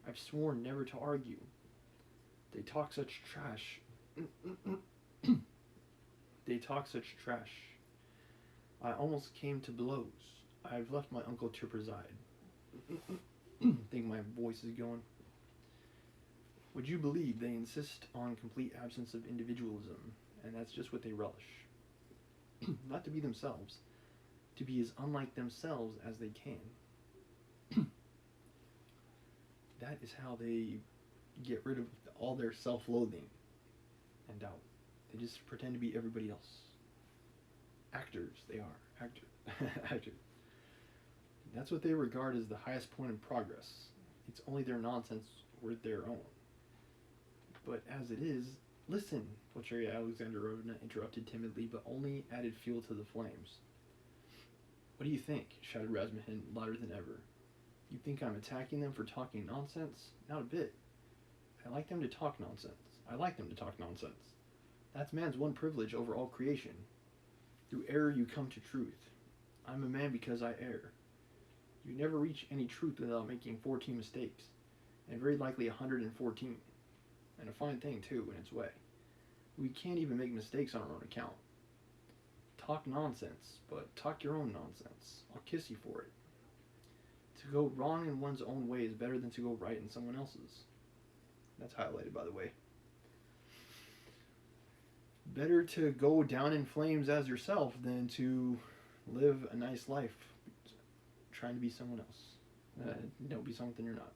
I've sworn never to argue. They talk such trash. They talk such trash. I almost came to blows. I've left my uncle to preside. Think my voice is going. Would you believe they insist on complete absence of individualism, and that's just what they relish? Not to be themselves, to be as unlike themselves as they can. That is how they get rid of all their self-loathing and doubt. They just pretend to be everybody else. Actors, they are. Actors. That's what they regard as the highest point in progress. It's only their nonsense or their own. But as it is, listen, Pulcheria Alexandrovna interrupted timidly, but only added fuel to the flames. What do you think? Shouted Razmahin louder than ever. You think I'm attacking them for talking nonsense? Not a bit. I like them to talk nonsense. That's man's one privilege over all creation. Through error you come to truth. I'm a man because I err. You never reach any truth without making 14 mistakes, and very likely 114. And a fine thing, too, in its way. We can't even make mistakes on our own account. Talk nonsense, but talk your own nonsense. I'll kiss you for it. To go wrong in one's own way is better than to go right in someone else's. That's highlighted, by the way. Better to go down in flames as yourself than to live a nice life trying to be someone else. Don't be something you're not.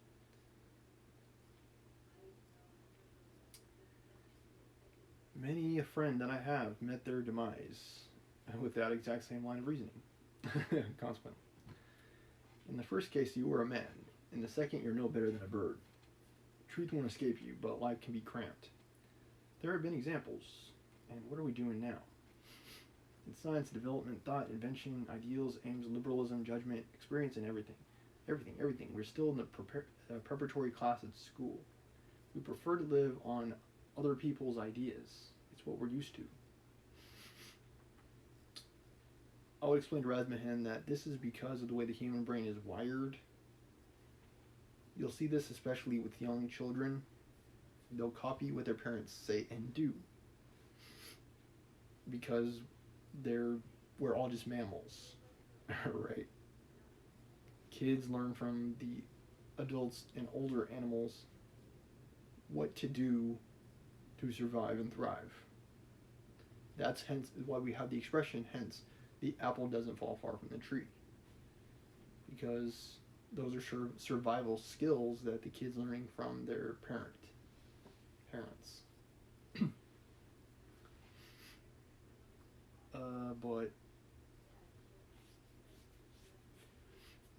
Many a friend that I have met their demise with that exact same line of reasoning. Consequently. In the first case, you were a man. In the second, you're no better than a bird. Truth won't escape you, but life can be cramped. There have been examples, and what are we doing now? In science, development, thought, invention, ideals, aims, liberalism, judgment, experience, and everything. Everything. We're still in the preparatory class at school. We prefer to live on other people's ideas. It's what we're used to. I would explain to Razmahin that this is because of the way the human brain is wired. You'll see this especially with young children. They'll copy what their parents say and do. Because we're all just mammals. Right? Kids learn from the adults and older animals what to do to survive and thrive. That's hence why we have the expression, hence, the apple doesn't fall far from the tree. Because those are survival skills that the kid's learning from their parents. But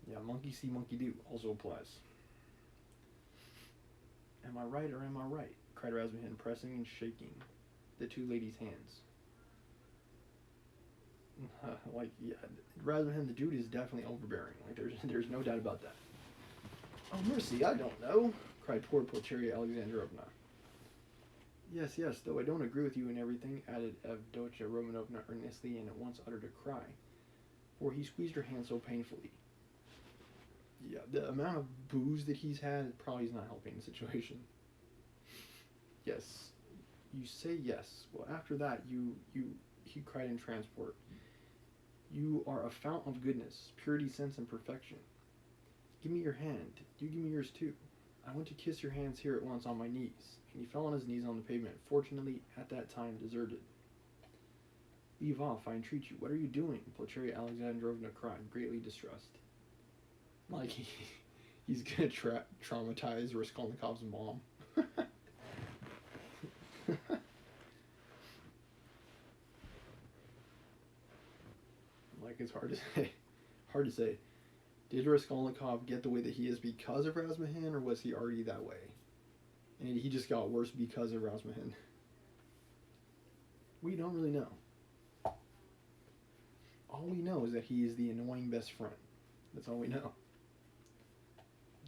yeah, monkey see, monkey do also applies. Am I right or am I right? Cried Razmahin, pressing and shaking the two ladies' hands. Razmahin, the dude is definitely overbearing. There's no doubt about that. Oh, mercy, I don't know, cried poor Pulcheria Alexandrovna. Yes, though I don't agree with you in everything, added Avdotya Romanovna earnestly, and at once uttered a cry, for he squeezed her hand so painfully. Yeah, the amount of booze that he's had probably is not helping the situation. Yes, you say yes. Well, after that, he cried in transport. You are a fountain of goodness, purity, sense, and perfection. Give me your hand. You give me yours too. I want to kiss your hands here at once on my knees. And he fell on his knees on the pavement, fortunately at that time deserted. Leave off, I entreat you. What are you doing? Pulcheria Alexandrovna cried, greatly distressed. Like he's gonna traumatize Raskolnikov's mom. Like, it's hard to say. Did Raskolnikov get the way that he is because of Razmahin, or was he already that way? And he just got worse because of Razmahin. We don't really know. All we know is that he is the annoying best friend. That's all we know.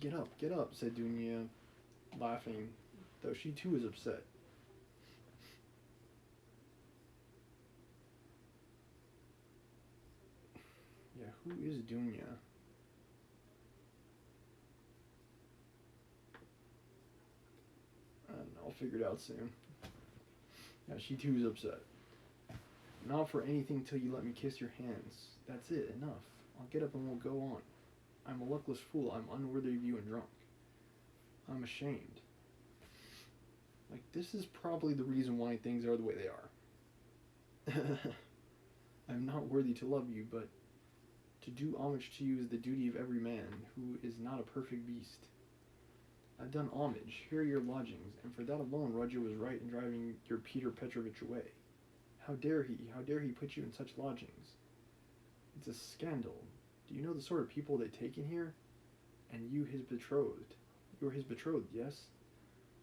Get up, said Dunya, laughing, though she too is upset. Yeah, who is Dunya? I don't know, I'll figure it out soon. Yeah, she too is upset. Not for anything till you let me kiss your hands. That's it, enough. I'll get up and we'll go on. I'm a luckless fool. I'm unworthy of you and drunk. I'm ashamed. Like, this is probably the reason why things are the way they are. I'm not worthy to love you, but to do homage to you is the duty of every man who is not a perfect beast. I've done homage. Here are your lodgings, and for that alone Roger was right in driving your Peter Petrovich away. How dare he? How dare he put you in such lodgings? It's a scandal. Do you know the sort of people they take in here? And you his betrothed. You're his betrothed, yes?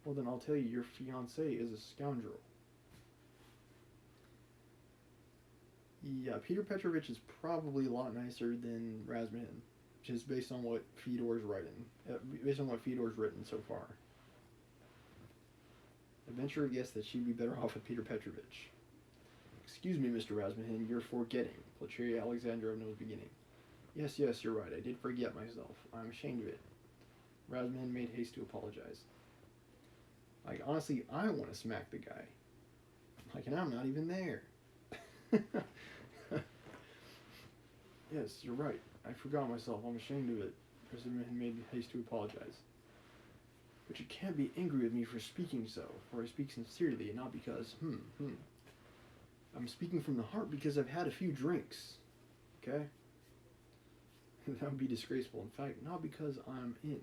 Well then I'll tell you, your fiancé is a scoundrel. Yeah, Peter Petrovich is probably a lot nicer than Razmahin, just based on what Fedor's written so far. I venture a guess that she'd be better off with Peter Petrovich. Excuse me, Mr. Razmahin, you're forgetting. Pulcheria Alexandrovna was beginning. Yes, you're right. I did forget myself. I'm ashamed of it. Razmahin made haste to apologize. Like, honestly, I want to smack the guy. Like, and I'm not even there. Yes, you're right. I forgot myself. I'm ashamed of it. Razmahin made haste to apologize. But you can't be angry with me for speaking so, for I speak sincerely, and not because, I'm speaking from the heart because I've had a few drinks. Okay? That would be disgraceful. In fact, not because I'm in.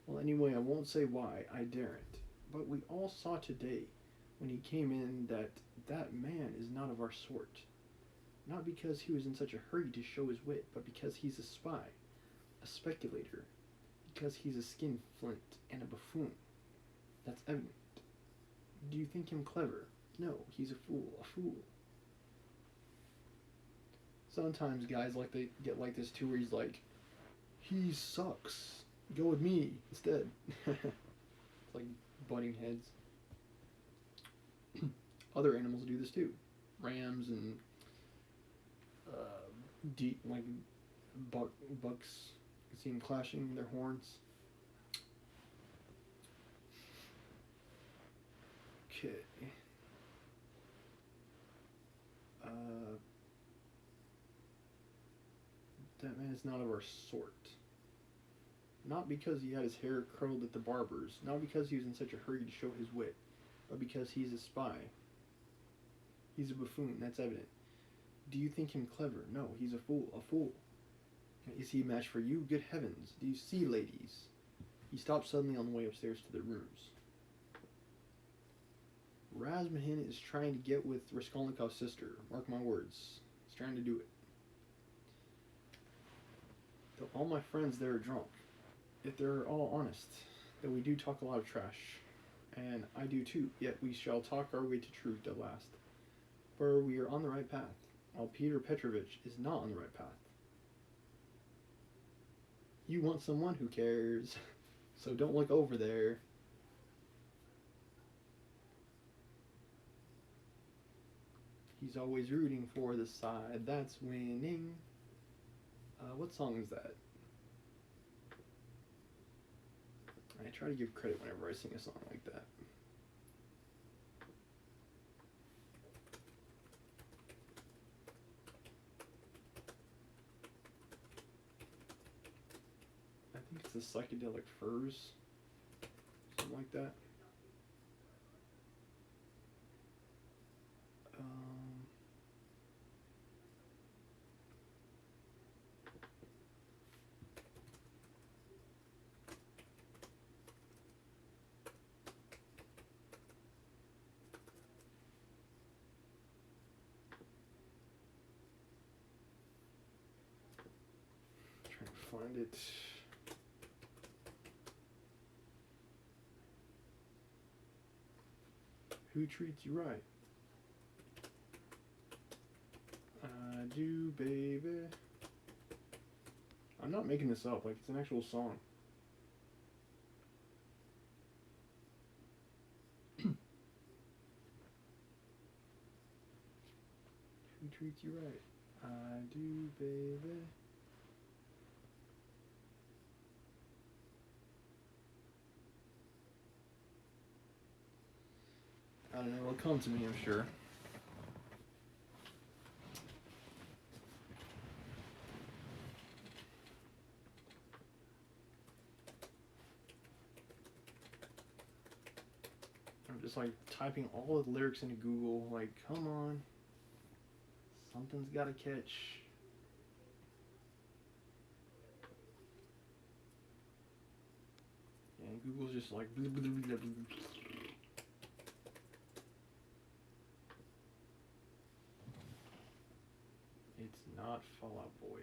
Well, anyway, I won't say why. I daren't. But we all saw today, when he came in, that that man is not of our sort. Not because he was in such a hurry to show his wit, but because he's a spy, a speculator, because he's a skinflint and a buffoon. That's evident. Do you think him clever? No, he's a fool. Sometimes guys like they get like this too, where he's like, he sucks. Go with me instead. It's like butting heads. Other animals do this too. Rams and bucks. You can see them clashing their horns. Okay. That man is not of our sort. Not because he had his hair curled at the barber's, not because he was in such a hurry to show his wit, but because he's a spy. He's a buffoon, that's evident. Do you think him clever? No, he's a fool. Is he a match for you? Good heavens, do you see, ladies? He stopped suddenly on the way upstairs to their rooms. Razmahin is trying to get with Raskolnikov's sister. Mark my words. He's trying to do it. Though all my friends there are drunk. If they're all honest, then we do talk a lot of trash. And I do too, yet we shall talk our way to truth at last. For we are on the right path, while Peter Petrovich is not on the right path. You want someone who cares, so don't look over there. He's always rooting for the side that's winning. What song is that? I try to give credit whenever I sing a song like that. I think it's the Psychedelic Furs. Something like that. Trying to find it. Who treats you right? I do, baby. I'm not making this up, like it's an actual song. Who treats you right? I do, baby. I don't know, it'll come to me, I'm sure. just like typing all the lyrics into Google. Like, come on, something's gotta catch. And Google's just like. Blah, blah, blah, blah. It's not Fall Out Boy.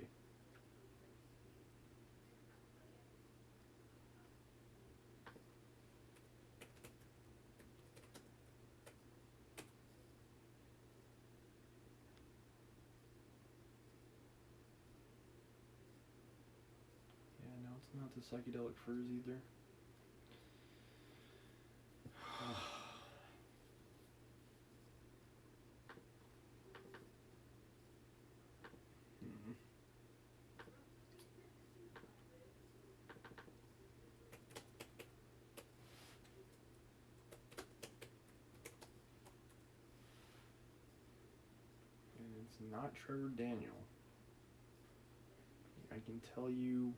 Yeah, no, it's not the Psychedelic Furs either. It's not Trevor Daniel. I can tell you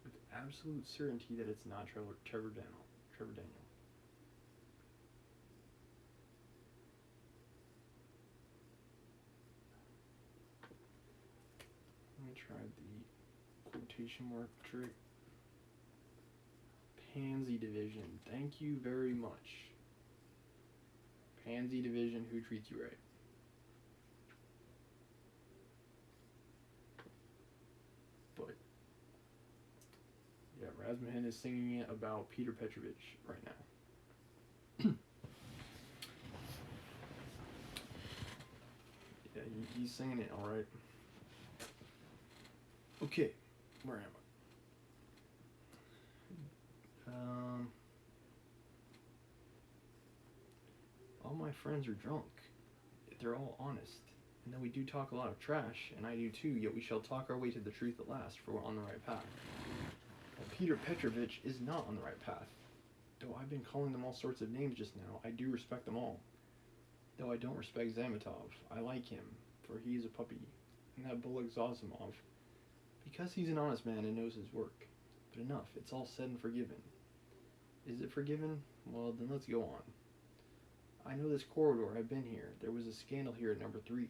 with absolute certainty that it's not Trevor Daniel. Trevor Daniel. Let me try the quotation mark trick. Pansy Division. Thank you very much. Pansy Division, who treats you right? But yeah, Razmahin is singing it about Peter Petrovich right now. Yeah, he's singing it all right. Okay, where am I? All my friends are drunk. They're all honest. And then we do talk a lot of trash, and I do too, yet we shall talk our way to the truth at last, for we're on the right path. And Peter Petrovich is not on the right path. Though I've been calling them all sorts of names just now, I do respect them all. Though I don't respect Zametov, I like him, for he is a puppy. And that Bullock Zazimov, because he's an honest man and knows his work. But enough, it's all said and forgiven. Is it forgiven? Well, then let's go on. I know this corridor, I've been here. There was a scandal here at number 3.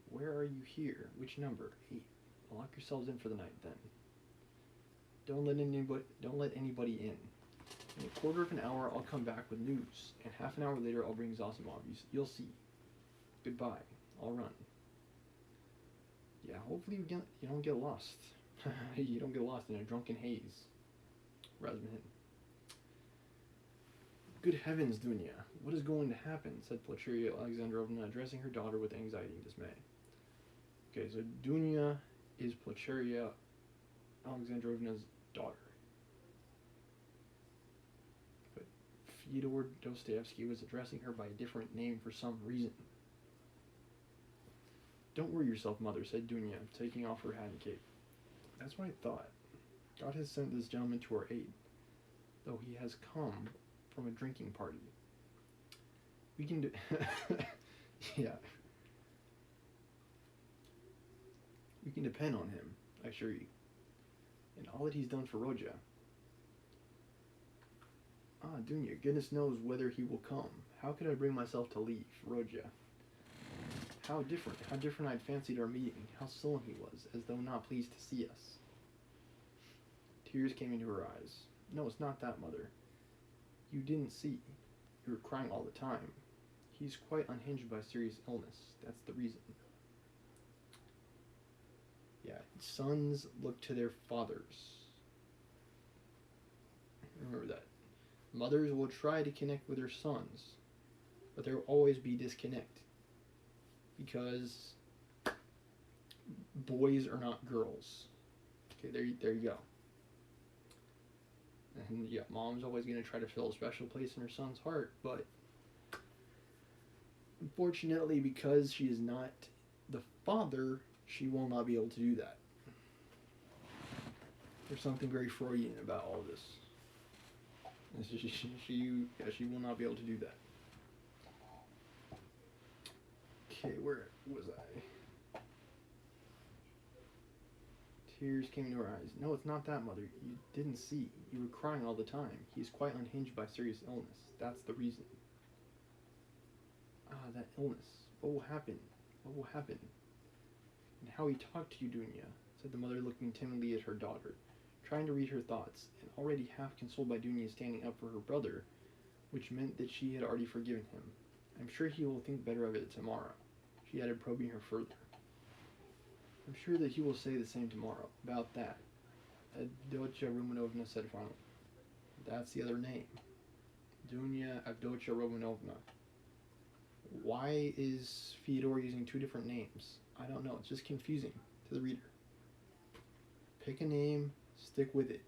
Where are you here? Which number? 8. Lock yourselves in for the night, then. Don't let anybody in. In a quarter of an hour, I'll come back with news, and half an hour later, I'll bring Zazimov. You'll see. Goodbye. I'll run. Yeah, hopefully you don't get lost. You don't get lost in a drunken haze. Razmahin. Good heavens, Dunya, what is going to happen? Said Pulcheria Alexandrovna, addressing her daughter with anxiety and dismay. Okay, so Dunya is Pulcheria Alexandrovna's daughter. But Fyodor Dostoevsky was addressing her by a different name for some reason. Don't worry yourself, mother, said Dunya, taking off her hat and cape. That's what I thought. God has sent this gentleman to our aid, though he has come from a drinking party. We can do... Yeah. We can depend on him, I assure you. And all that he's done for Roja. Ah, Dunya, goodness knows whether he will come. How could I bring myself to leave, Roja? How different I'd fancied our meeting. How sullen he was, as though not pleased to see us. Tears came into her eyes. No, it's not that, mother. You didn't see. You were crying all the time. He's quite unhinged by serious illness. That's the reason. Yeah, sons look to their fathers. Remember that. Mothers will try to connect with their sons, but there will always be disconnect. Because boys are not girls. Okay, there you go. And yeah, mom's always going to try to fill a special place in her son's heart, but unfortunately, because she is not the father, she will not be able to do that. There's something very Freudian about all this. She will not be able to do that. Okay, where was I? Tears came to her eyes. No, it's not that, Mother. You didn't see. You were crying all the time. He's quite unhinged by serious illness. That's the reason. Ah, that illness. What will happen? What will happen? And how he talked to you, Dunya, said the mother, looking timidly at her daughter, trying to read her thoughts, and already half consoled by Dunya standing up for her brother, which meant that she had already forgiven him. I'm sure he will think better of it tomorrow, she added, probing her further. I'm sure that he will say the same tomorrow. About that, Avdotya Romanovna said finally. That's the other name. Dunya Avdotya Romanovna. Why is Fyodor using two different names? I don't know. It's just confusing to the reader. Pick a name, stick with it.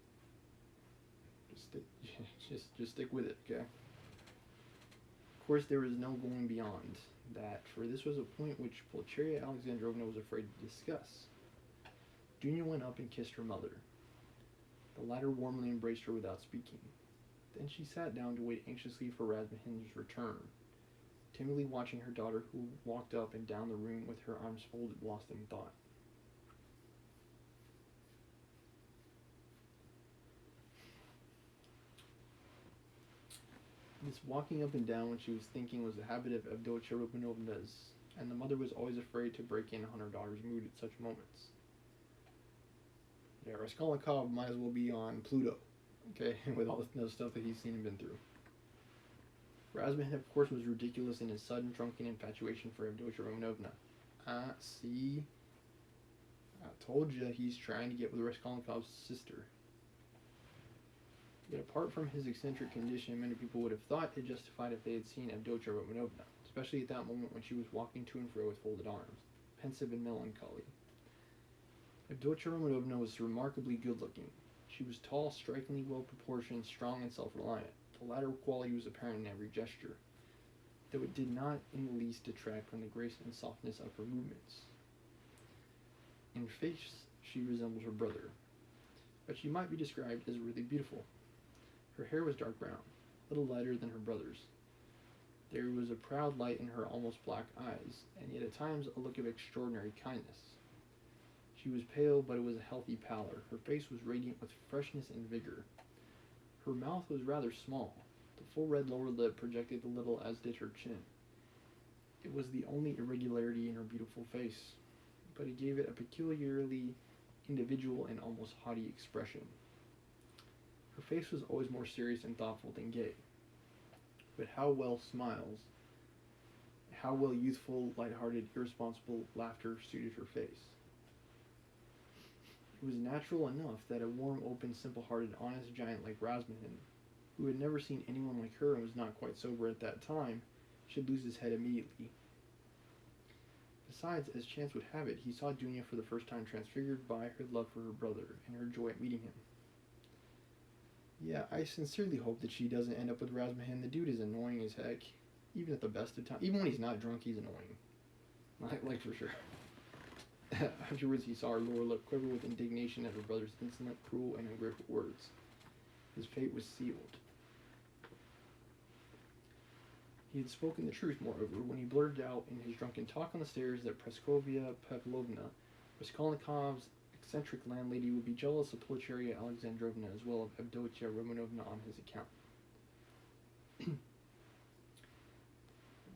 Just stick with it, okay? Of course, there was no going beyond that, for this was a point which Pulcheria Alexandrovna was afraid to discuss. Dunya went up and kissed her mother. The latter warmly embraced her without speaking. Then she sat down to wait anxiously for Razmihin's return, timidly watching her daughter, who walked up and down the room with her arms folded, lost in thought. This walking up and down when she was thinking was the habit of Avdotya Romanovna's, and the mother was always afraid to break in on her daughter's mood at such moments. Yeah, Raskolnikov might as well be on Pluto, okay, with all the stuff that he's seen and been through. Razmihin, of course, was ridiculous in his sudden drunken infatuation for Avdotya Romanovna. See? I told you he's trying to get with Raskolnikov's sister. Yet apart from his eccentric condition, many people would have thought it justified if they had seen Avdotya Romanovna, especially at that moment when she was walking to and fro with folded arms, pensive and melancholy. Avdotya Romanovna was remarkably good-looking. She was tall, strikingly well-proportioned, strong, and self-reliant. The latter quality was apparent in every gesture, though it did not in the least detract from the grace and softness of her movements. In face, she resembled her brother, but she might be described as really beautiful. Her hair was dark brown, a little lighter than her brother's. There was a proud light in her almost black eyes, and yet at times a look of extraordinary kindness. She was pale, but it was a healthy pallor. Her face was radiant with freshness and vigor. Her mouth was rather small. The full red lower lip projected a little, as did her chin. It was the only irregularity in her beautiful face, but it gave it a peculiarly individual and almost haughty expression. Her face was always more serious and thoughtful than gay. But how well smiles, how well youthful, light-hearted, irresponsible laughter suited her face. It was natural enough that a warm, open, simple-hearted, honest giant like Razmihin, who had never seen anyone like her and was not quite sober at that time, should lose his head immediately. Besides, as chance would have it, he saw Dunya for the first time transfigured by her love for her brother and her joy at meeting him. Yeah, I sincerely hope that she doesn't end up with Razmihin. The dude is annoying as heck, even at the best of times. Even when he's not drunk, he's annoying. Like for sure. Afterwards, he saw her lower lip quiver with indignation at her brother's insolent, cruel, and ungrateful words. His fate was sealed. He had spoken the truth, moreover, when he blurted out in his drunken talk on the stairs that Praskovia Pavlovna, Raskolnikov's eccentric landlady, would be jealous of Pulcheria Alexandrovna as well as Avdotya Romanovna on his account.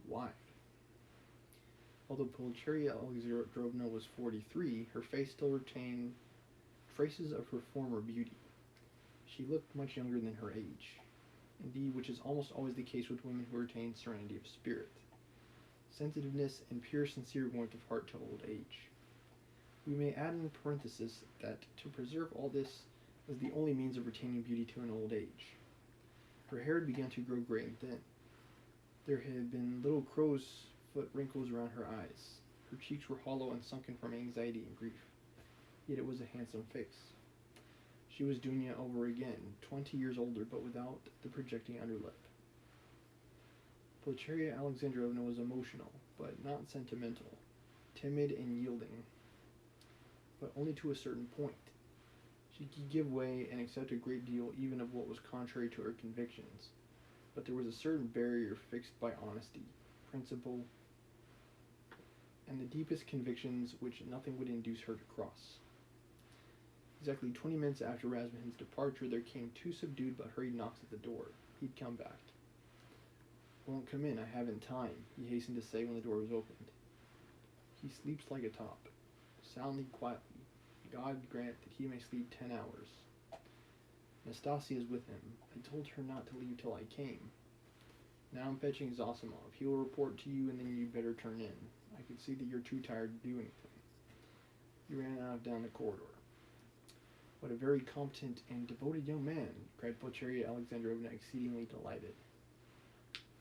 Why? Although Pulcheria Alexandrovna was 43, her face still retained traces of her former beauty. She looked much younger than her age, indeed, which is almost always the case with women who retain serenity of spirit, sensitiveness, and pure, sincere warmth of heart to old age. We may add in parenthesis that to preserve all this was the only means of retaining beauty to an old age. Her hair had begun to grow gray and thin. There had been little crow's foot wrinkles around her eyes. Her cheeks were hollow and sunken from anxiety and grief. Yet it was a handsome face. She was Dunya over again, 20 years older, but without the projecting underlip. Pulcheria Alexandrovna was emotional, but not sentimental, timid and yielding, but only to a certain point. She could give way and accept a great deal even of what was contrary to her convictions, but there was a certain barrier fixed by honesty, principle, and the deepest convictions which nothing would induce her to cross. Exactly 20 minutes after Razmahin's departure, there came two subdued but hurried knocks at the door. He'd come back. "Won't come in, I haven't time," he hastened to say when the door was opened. "He sleeps like a top, soundly, quietly. God grant that he may sleep 10 hours. Nastasia's with him. I told her not to leave till I came. Now I'm fetching Zosimov. He will report to you, and then you'd better turn in. I can see that you're too tired to do anything." He ran out down the corridor. "What a very competent and devoted young man," cried Pulcheria Alexandrovna, exceedingly delighted.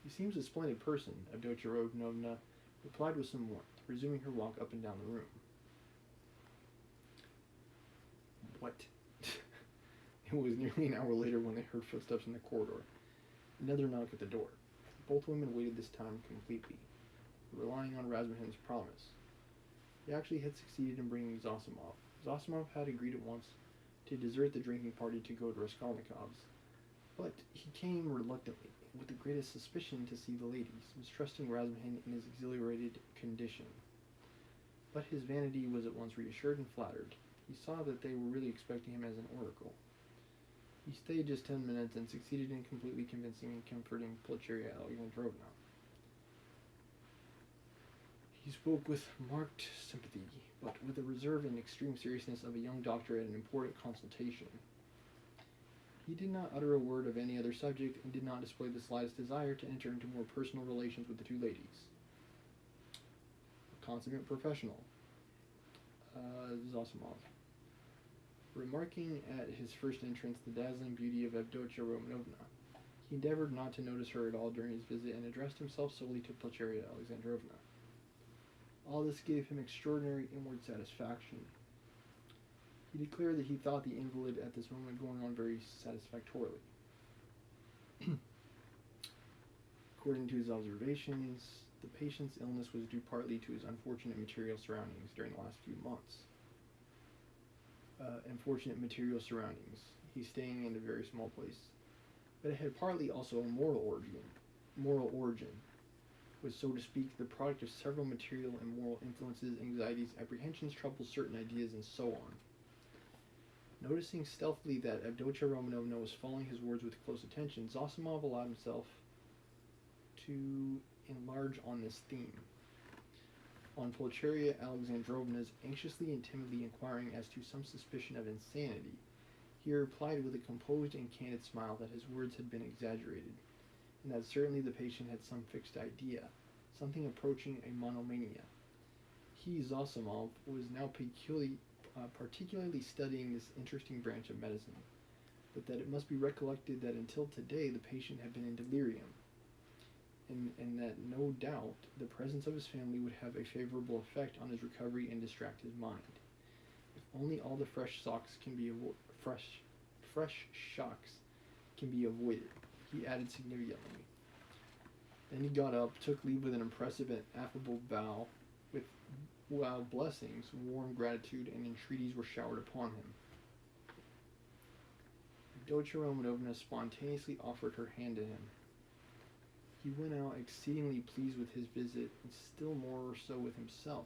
"He seems a splendid person," Avdotya Romanovna replied with some warmth, resuming her walk up and down the room. What? It was nearly an hour later when they heard footsteps in the corridor. Another knock at the door. Both women waited this time completely, relying on Razmahin's promise. He actually had succeeded in bringing Zosimov. Zosimov had agreed at once to desert the drinking party to go to Raskolnikov's, but he came reluctantly, with the greatest suspicion to see the ladies, mistrusting Razmahin in his exhilarated condition. But his vanity was at once reassured and flattered. He saw that they were really expecting him as an oracle. He stayed just 10 minutes and succeeded in completely convincing and comforting Pulcheria Alexandrovna. He spoke with marked sympathy, but with the reserve and extreme seriousness of a young doctor at an important consultation. He did not utter a word of any other subject, and did not display the slightest desire to enter into more personal relations with the two ladies. A consummate professional, Zosimov. Remarking at his first entrance the dazzling beauty of Avdotya Romanovna, he endeavored not to notice her at all during his visit, and addressed himself solely to Pulcheria Alexandrovna. All this gave him extraordinary inward satisfaction. He declared that he thought the invalid at this moment going on very satisfactorily. According to his observations, the patient's illness was due partly to his unfortunate material surroundings during the last few months. He's staying in a very small place. But it had partly also a moral origin, was, so to speak, the product of several material and moral influences, anxieties, apprehensions, troubles, certain ideas, and so on. Noticing stealthily that Avdotya Romanovna was following his words with close attention, Zosimov allowed himself to enlarge on this theme. On Pulcheria Alexandrovna's anxiously and timidly inquiring as to some suspicion of insanity, he replied with a composed and candid smile that his words had been exaggerated, and that certainly the patient had some fixed idea, something approaching a monomania. He, Zosimov, was now particularly studying this interesting branch of medicine, but that it must be recollected that until today the patient had been in delirium, and that no doubt the presence of his family would have a favorable effect on his recovery and distract his mind. If only all the fresh shocks can be avoided, he added significantly. Then he got up, took leave with an impressive and affable bow, while blessings, warm gratitude, and entreaties were showered upon him. Avdotya Romanovna spontaneously offered her hand to him. He went out exceedingly pleased with his visit, and still more so with himself.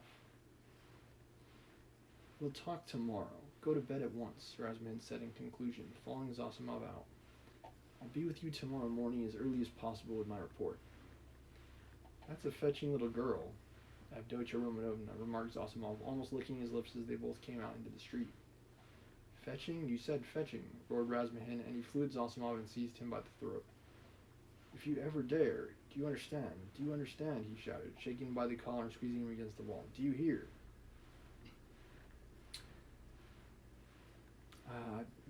"We'll talk tomorrow. Go to bed at once," Razmahin said in conclusion, following Zosimov out. "I'll be with you tomorrow morning as early as possible with my report." "That's a fetching little girl," Avdotya Romanovna remarked Zosimov, almost licking his lips as they both came out into the street. "Fetching? You said fetching," roared Razmahin, and he flew at Zosimov and seized him by the throat. "If you ever dare, do you understand? Do you understand?" he shouted, shaking him by the collar and squeezing him against the wall. "Do you hear?"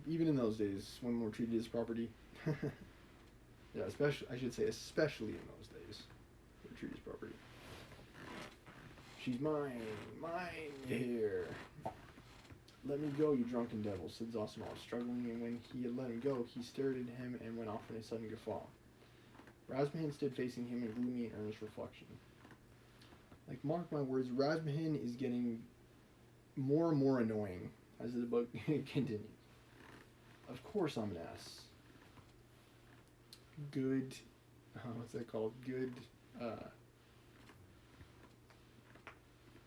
Even in those days, women were treated as property. Yeah, especially in those days, they were treated as property. "She's mine, here. Let me go, you drunken devil," said Zosimov, struggling, and when he had let him go, he stared at him and went off in a sudden guffaw. Razmahin stood facing him in gloomy and earnest reflection. Like, mark my words, Razmahin is getting more and more annoying as the book continues. Of course I'm an ass. Good, what's that called? Good,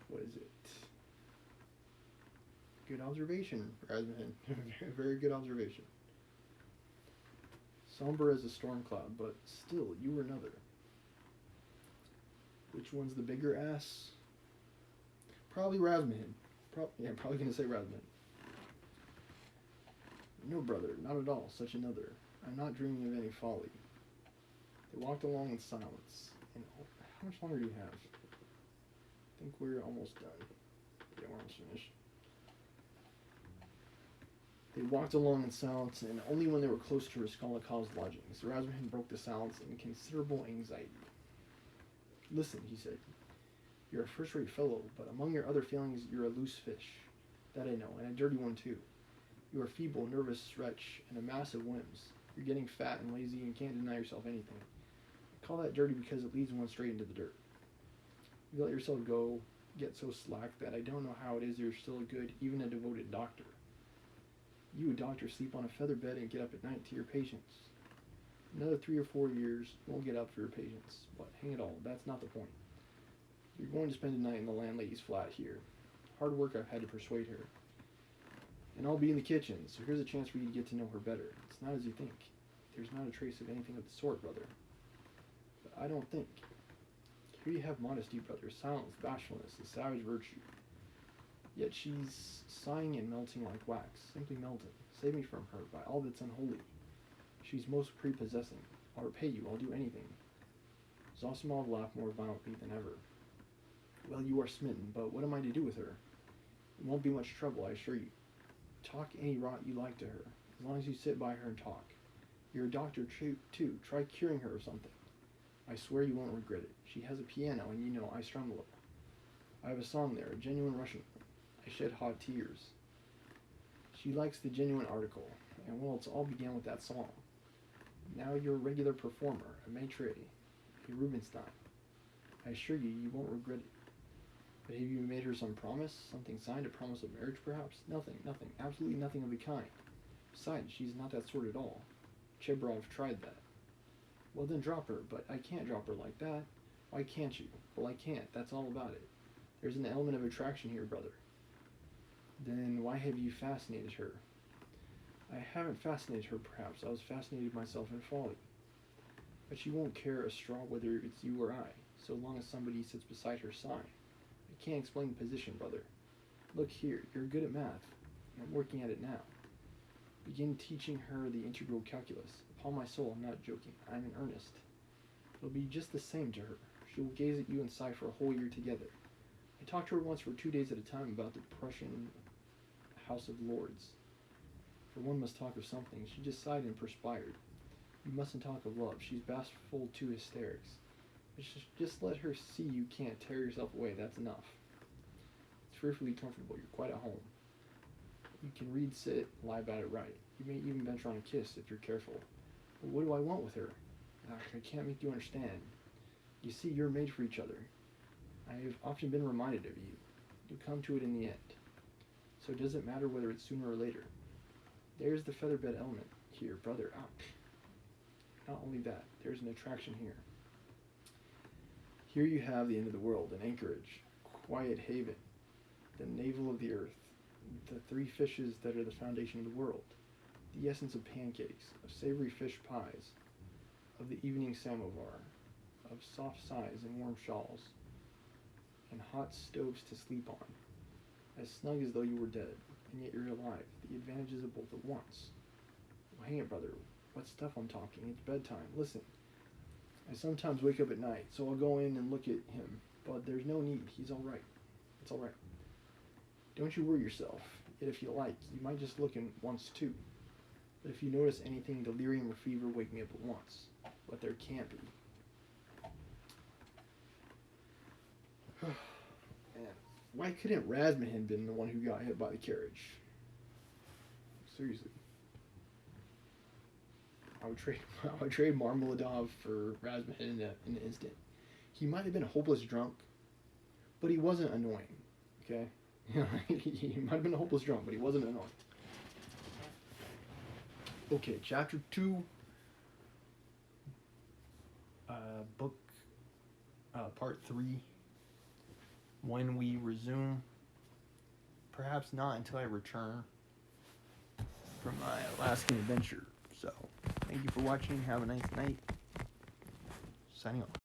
what is it? Good observation, Razmahin. Very good observation. Somber as a storm cloud, but still, you were another. Which one's the bigger ass? Probably Razmahin. Probably gonna say Razmahin. No, brother, not at all. Such another. I'm not dreaming of any folly. They walked along in silence. And how much longer do you have? I think we're almost done. Yeah, we're almost finished. They walked along in silence, and only when they were close to Raskolnikov's lodgings, Razmahin broke the silence in considerable anxiety. Listen, he said. You're a first-rate fellow, but among your other failings, you're a loose fish. That I know, and a dirty one too. You are a feeble, nervous wretch, and a mass of whims. You're getting fat and lazy and can't deny yourself anything. I call that dirty because it leads one straight into the dirt. You let yourself go, get so slack that I don't know how it is you're still a good, even a devoted doctor. You, a doctor, sleep on a feather bed and get up at night to your patients. Another 3 or 4 years, you won't get up for your patients. But hang it all, that's not the point. You're going to spend a night in the landlady's flat here. Hard work I've had to persuade her. And I'll be in the kitchen, so here's a chance for you to get to know her better. It's not as you think. There's not a trace of anything of the sort, brother. But I don't think. Here you have modesty, brother, silence, bashfulness, a savage virtue. Yet she's sighing and melting like wax, simply melting. Save me from her, by all that's unholy. She's most prepossessing. I'll repay you, I'll do anything. Zosimov laughed more violently than ever. Well, you are smitten, but what am I to do with her? It won't be much trouble, I assure you. Talk any rot you like to her, as long as you sit by her and talk. You're a doctor, too. Try curing her of something. I swear you won't regret it. She has a piano, and you know I strum a little. I have a song there, a genuine Russian. I shed hot tears. She likes the genuine article, and well, it's all began with that song. Now you're a regular performer, a maitre, a Rubinstein. I assure you, you won't regret it. But have you made her some promise? Something signed, a promise of marriage, perhaps? Nothing, absolutely nothing of the kind. Besides, she's not that sort at all. Chebrov tried that. Well, then drop her, but I can't drop her like that. Why can't you? Well, I can't, that's all about it. There's an element of attraction here, brother. Then why have you fascinated her? I haven't fascinated her, perhaps. I was fascinated myself in folly. But she won't care a straw whether it's you or I, so long as somebody sits beside her side. I can't explain the position, brother. Look here, you're good at math. I'm working at it now. Begin teaching her the integral calculus. Upon my soul, I'm not joking. I'm in earnest. It'll be just the same to her. She will gaze at you and sigh for a whole year together. I talked to her once for 2 days at a time about the Prussian House of Lords. For one must talk of something. She just sighed and perspired. You mustn't talk of love. She's bashful to hysterics. Just let her see you can't tear yourself away. That's enough. It's fearfully comfortable. You're quite at home. You can read, sit, lie about it right. You may even venture on a kiss if you're careful. But what do I want with her? I can't make you understand. You see, you're made for each other. I have often been reminded of you. You come to it in the end. So does it matter whether it's sooner or later? There's the featherbed element here, brother. Ouch. Not only that, there's an attraction here. Here you have the end of the world, an anchorage, quiet haven, the navel of the earth, the 3 fishes that are the foundation of the world, the essence of pancakes, of savory fish pies, of the evening samovar, of soft sighs and warm shawls, and hot stoves to sleep on, as snug as though you were dead, and yet you're alive, the advantages of both at once. Well, hang it, brother, what stuff I'm talking, it's bedtime, listen. I sometimes wake up at night, so I'll go in and look at him, but there's no need, he's all right, it's all right. Don't you worry yourself, yet if you like, you might just look in once too. But if you notice anything, delirium or fever, wake me up at once, but there can't be. Man, why couldn't Razmahin been the one who got hit by the carriage? Seriously. I would trade Marmeladov for Razmahin in an instant. He might have been a hopeless drunk, but he wasn't annoying. Okay? He might have been a hopeless drunk, but he wasn't annoying. Okay, chapter 2, book, part 3. When we resume, perhaps not until I return from my Alaskan adventure. So, thank you for watching. Have a nice night. Signing off.